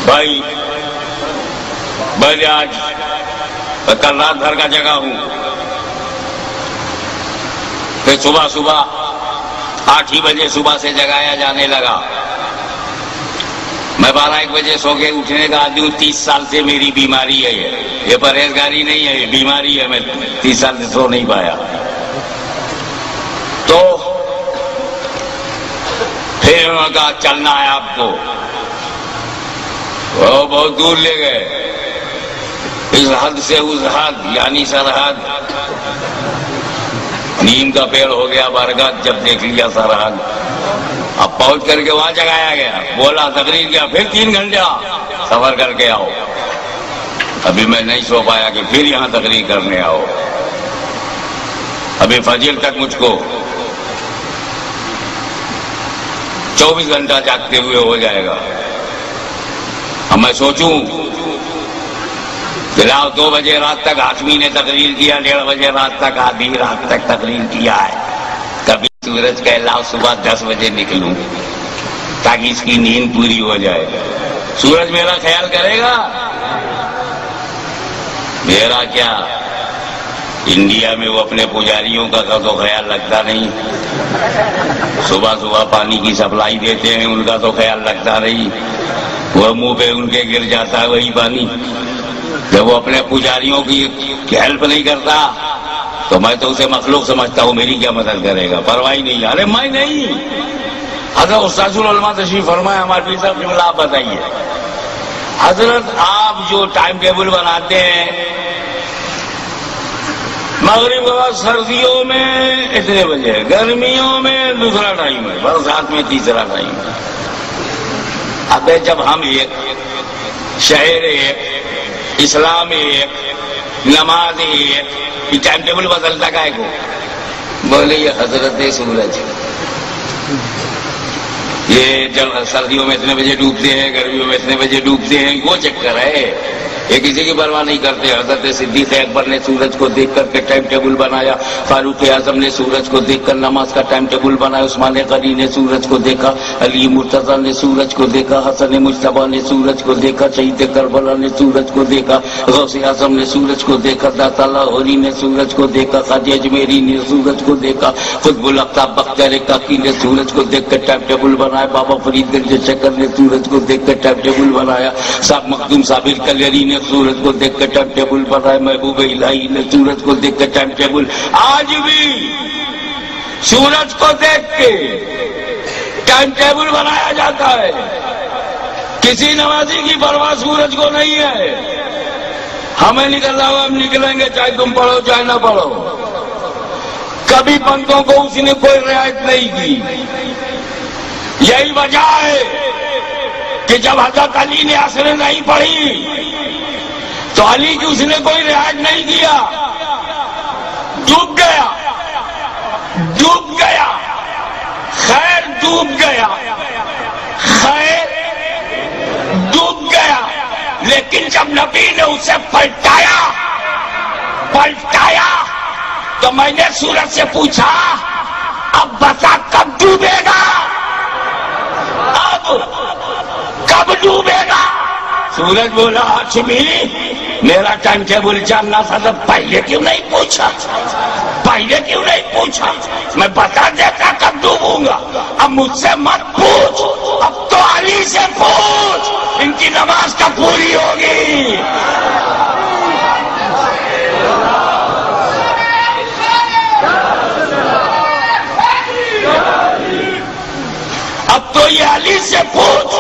بھائی میں آج کل رات بھر کا جگہ ہوں، پھر صبح 8 ہی بجے صبح سے جگایا جانے لگا، میں 12-1 بجے سو کے اٹھنے کا آدمی ہوں، 30 سال سے میری بیماری ہے، یہ پرہیزگاری نہیں ہے، یہ بیماری ہے، میں 30 سال سے سو نہیں پایا۔ تو پھر انہوں نے کہا چلنا ہے آپ کو، وہ بہت دور لے گئے، اس حد سے اس حد یعنی سرحد، نیم کا پیڑ ہو گیا برگد جب دیکھ لیا سرحد، اب پہنچ کر کے وہاں جگایا گیا، بولا تقریر کیا، پھر 3 گھنٹہ سفر کر کے آؤ، ابھی میں نہیں سو پایا کہ پھر یہاں تقریر کرنے آؤ، ابھی فجر تک مجھ کو 24 گھنٹہ جاگتے ہوئے ہو جائے گا۔ اب میں سوچوں کہ 2 بجے رات تک ہاشمی نے تقریر کیا، 1:30 بجے رات تک آدھی رات تک تقریر کیا ہے، کبھی سورج کا لاؤ صبح 10 بجے نکلوں تاکہ اس کی نیند پوری ہو جائے، سورج میرا خیال کرے گا؟ میرا کیا، انڈیا میں وہ اپنے پجاریوں کا تو خیال رکھتا نہیں، صبح پانی کی سپلائی دیتے ہیں، ان کا تو خیال رکھتا نہیں، وہ منہ پہ ان کے گر جاتا ہے وہی پانی، جب وہ اپنے پجاریوں کی ہیلپ نہیں کرتا تو میں تو اسے مخلوق سمجھتا ہوں، میری کیا مدد کرے گا، پرواہ نہیں، ارے میں نہیں۔ حضرت استاذ العلماء تشریف فرمائے، ہمارے پیر صاحب جملہ آپ بتائیے، حضرت آپ جو ٹائم ٹیبل بناتے ہیں مغرب کے بعد سردیوں میں اتنے بجے، گرمیوں میں دوسرا ٹائم ہے، برسات میں تیسرا ٹائم ہے. اب جب ہم ایک شہر ایک، اسلام ایک، نماز ایک، یہ ٹائم ٹیبل بدلتا کا ہے کو بولے یہ حضرت سورج، یہ سردیوں میں اتنے بجے ڈوبتے ہیں، گرمیوں میں اتنے بجے ڈوبتے ہیں، وہ چکر ہے. یہ کسی کی پرواہ نہیں کرتے. حضرت صدیق اکبر نے سورج کو دیکھ کر کے ٹائم ٹیبل بنایا، فاروق اعظم نے سورج کو دیکھ کر نماز کا ٹائم ٹیبل بنایا، عثمان غنی نے سورج کو دیکھا، علی مرتضیٰ نے سورج کو دیکھا، حسن مجتبیٰ نے سورج کو دیکھا، شہید کربلا نے سورج کو دیکھا، غوث اعظم نے سورج کو دیکھا، داتا لاہوری نے سورج کو دیکھا، خواجہ اجمیری نے سورج کو دیکھا، قطب الاقطاب بختیار کاکی نے سورج کو دیکھ کر ٹائم ٹیبل بنایا، بابا فرید گنج شکر نے سورج کو دیکھ کر ٹائم ٹیبل بنایا، صاحب مخدوم صابر کلیری نے سورج کو دیکھ کر ٹائم ٹیبل بنایا، محبوب الہی نے سورج کو دیکھ کر ٹائم ٹیبل. آج بھی سورج کو دیکھ کے ٹائم ٹیبل بنایا جاتا ہے. کسی نمازی کی پرواہ سورج کو نہیں ہے. ہمیں نکلنا ہوا ہم نکلیں گے، چاہے تم پڑھو چاہے نہ پڑھو. کبھی بندوں کو اس نے کوئی رعایت نہیں کی. یہی وجہ ہے کہ جب حضرت علی نے عصر نہیں پڑھی تو علی کی اس نے کوئی رعایت نہیں کیا، ڈوب گیا، ڈوب گیا، خیر ڈوب گیا، خیر ڈوب گیا. لیکن جب نبی نے اسے پلٹایا تو میں نے سورج سے پوچھا اب بتا کب ڈوبے گا، اب کب ڈوبے گا. سورج بولا ہاشمی میرا ٹائم ٹیبل جاننا تھا تو پہلے کیوں نہیں پوچھا، پہلے کیوں نہیں پوچھا، میں بتا دیتا کب ڈوبوں گا. اب مجھ سے مت پوچھ، اب تو علی سے پوچھ، ان کی نماز کب پوری ہوگی. اب تو یہ علی سے پوچھ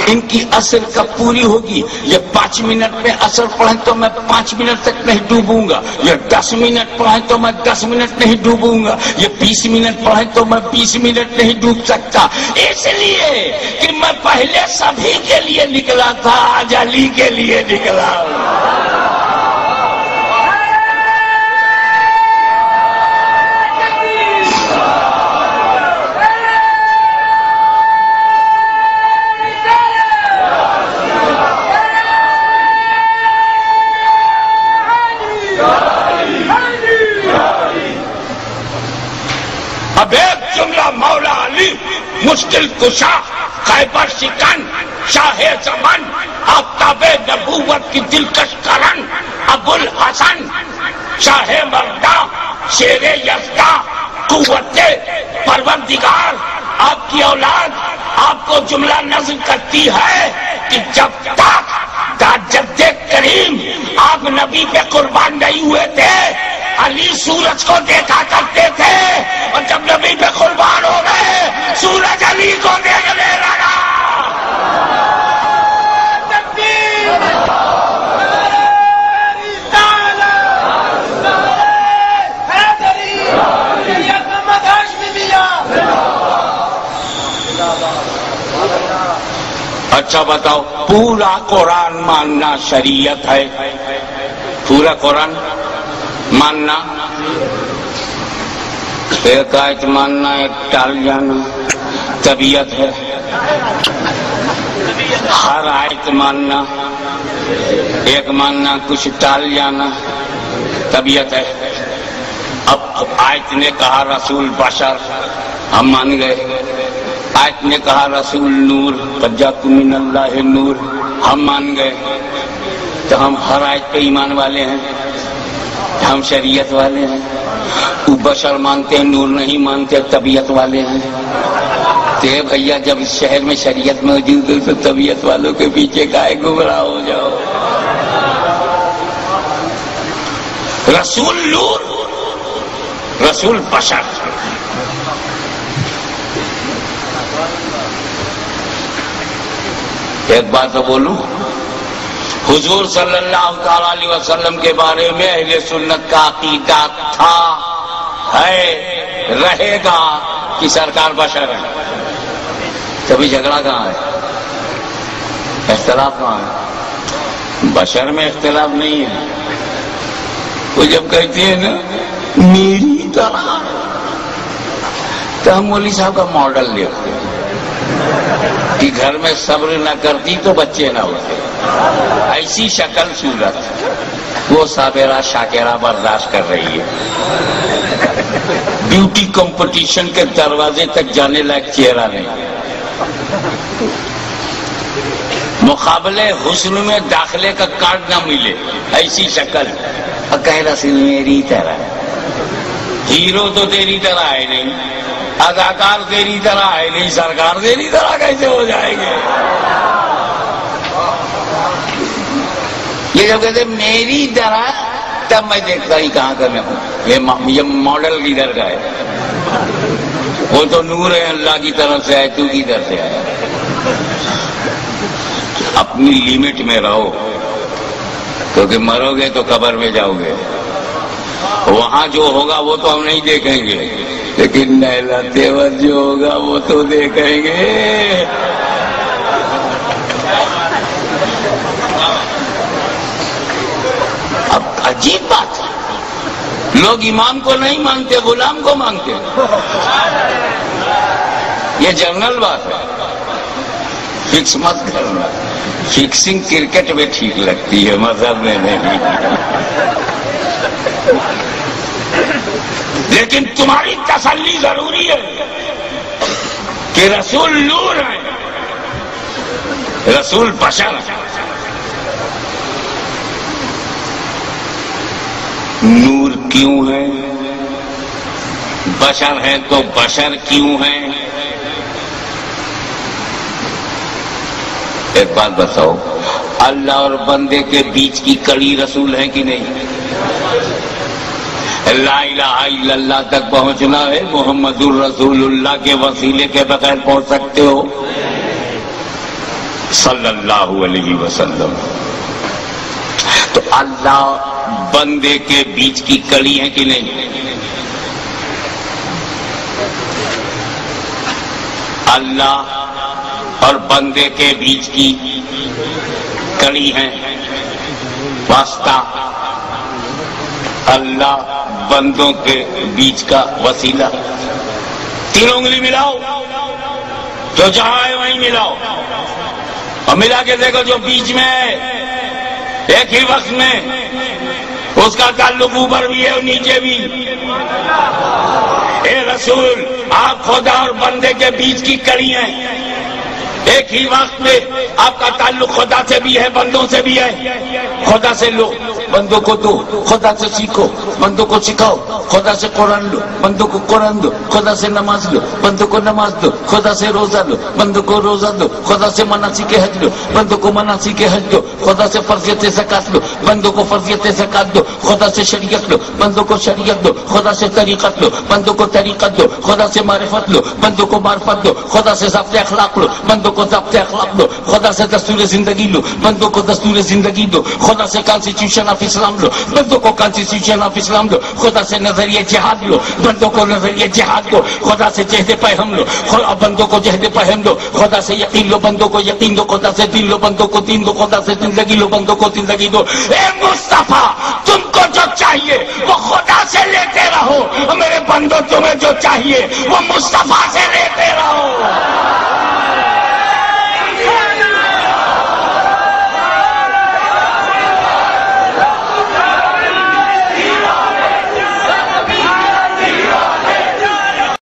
ان کی عصر کب پوری ہوگی. یہ 5 منٹ میں عصر پڑھیں تو میں 5 منٹ تک نہیں ڈوبوں گا، یہ 10 منٹ پڑھیں تو میں 10 منٹ نہیں ڈوبوں گا، یہ 20 منٹ پڑھیں تو میں 20 منٹ نہیں ڈوب سکتا. اس لیے کہ میں پہلے سبھی کے لیے نکلا تھا، آج علی کے لیے نکلا. اب ایک جملہ مولا علی مشکل کشا، خیبر شکن، شاہ زمان، آفتاب نبوت کی دلکش کرن، ابو الحسن، شاہ مردہ، شیر یزدہ، قوت پروردگار. آپ کی اولاد آپ کو جملہ نظم کرتی ہے کہ جب تک جد کریم آپ نبی پہ قربان نہیں ہوئے تھے علی سورج کو دیکھا کرتے تھے، اور جب نبی پہ قربان ہو گئے سورج علی کو دیکھنے لگا. اچھا بتاؤ، پورا قرآن ماننا شریعت ہے؟ پورا قرآن ماننا؟ ایک آیت ماننا ایک ٹال جانا طبیعت ہے. ہر آیت ماننا، ایک ماننا کچھ ٹال جانا طبیعت ہے. اب آیت نے کہا رسول بشر، ہم مان گئے. آیت نے کہا رسول نور، قد جاءکم من اللہ نور، ہم مان گئے. تو ہم ہر آیت پہ ایمان والے ہیں، ہم شریعت والے ہیں. وہ بشر مانتے ہیں، نور نہیں مانتے، طبیعت والے ہیں. تو بھیا جب اس شہر میں شریعت موجود ہے تو طبیعت والوں کے پیچھے کائے گمراہ ہو جاؤ. رسول نور، رسول بشر. ایک بات تو بولوں، حضور صلی اللہ تعالی علیہ وسلم کے بارے میں اہل سنت کا عقیدہ تھا، ہے، رہے گا کہ سرکار بشر ہے۔ کبھی جھگڑا کہاں ہے؟ اختلاف کہاں ہے؟ بشر میں اختلاف نہیں ہے۔ وہ جب کہتے ہیں نا میری طرح، تو ہم مولوی صاحب کا ماڈل دیکھتے ہیں کہ گھر میں صبر نہ کرتی تو بچے نہ ہوتے، ایسی شکل صورت، وہ صابرہ شاکرہ برداشت کر رہی ہے، بیوٹی کمپٹیشن کے دروازے تک جانے لائق چہرہ نہیں، مقابلے حسن میں داخلے کا کارڈ نہ ملے، ایسی شکل، کہہ رسول میری طرح، ہیرو تو تیری طرح ہے نہیں، اداکار تیری طرح ہے نہیں، سرکار تیری طرح کیسے ہو جائیں گے؟ یہ جب کہتے میری طرح، تب میں دیکھتا ہی کہاں کا میں ہوں، یہ ماڈل کدھر کا ہے؟ وہ تو نور ہے اللہ کی طرف سے ہے، تو کدھر سے ہے؟ اپنی لیمٹ میں رہو، کیونکہ مرو گے تو قبر میں جاؤ گے، وہاں جو ہوگا وہ تو ہم نہیں دیکھیں گے، لیکن نہلاتے وقت جو ہوگا وہ تو دیکھیں گے۔ اب عجیب بات ہے، لوگ امام کو نہیں مانتے، غلام کو مانتے، یہ جنرل بات ہے، فکس مت کرنا، فکسنگ کرکٹ میں ٹھیک لگتی ہے، مذہب میں نہیں۔ لیکن تمہاری تسلی ضروری ہے کہ رسول نور ہے، رسول بشر ہے۔ نور کیوں ہے؟ بشر ہے تو بشر کیوں ہے؟ ایک بات بتاؤ، اللہ اور بندے کے بیچ کی کڑی رسول ہے کہ نہیں؟ لا الہ الا اللہ تک پہنچنا ہے، محمد الرسول اللہ کے وسیلے کے بغیر پہنچ سکتے ہو؟ صلی اللہ علیہ وسلم۔ تو اللہ بندے کے بیچ کی کڑی ہے کہ نہیں؟ اللہ اور بندے کے بیچ کی کڑی ہے، واسطہ، اللہ بندوں کے بیچ کا وسیلہ۔ تین انگلی ملاؤ، جو جہاں ہے وہیں ملاؤ، اور ملا کے دیکھو جو بیچ میں ہے، ایک ہی وقت میں اس کا تعلق اوپر بھی ہے اور نیچے بھی۔ اے رسول، آپ خدا اور بندے کے بیچ کی کڑی ہیں، ایک ہی وقت میں آپ کا تعلق خدا سے بھی ہے، بندوں سے بھی ہے۔ خدا سے لو، بندوں کو دو، خدا سے سیکھو، بندوں کو سکھاؤ، خدا سے قرآن لو، بندوں کو قرآن دو، خدا سے نماز لو، بندوں کو نماز دو، خدا سے روزہ لو، بندوں کو روزہ دو، خدا سے مناسک حج لو، بندوں کو مناسک حج دو، خدا سے فرضیت زکات لو، بندوں کو فرضیت زکات دو، خدا سے شریعت لو، بندوں کو شریعت دو، خدا سے طریقت لو، بندوں کو طریقت دو، خدا سے معرفت لو، بندوں کو معرفت دو، خدا سے ضابط اخلاق لو، بندوں کو ضابط اخلاق دو، خدا سے دستور زندگی لو، بندوں کو دستور زندگی دو، خدا سے کانسٹیٹیوشن آف اسلام لو، بندوں کو کانسٹیٹیوشن آف اسلام دو، خدا سے نظریہ جہاد لو، بندوں کو نظریہ جہاد دو، خدا سے جہد پیغام لو، بندوں کو جہد پیغام دو، خدا سے یقین لو، بندوں کو یقین دو، خدا سے دین لو، بندوں کو دین دو، خدا سے زندگی لو، بندوں کو زندگی دو۔ اے مصطفیٰ، تم کو جو چاہیے وہ خدا سے لیتے رہو، میرے بندوں تمہیں جو چاہیے وہ مصطفیٰ سے لیتے رہو۔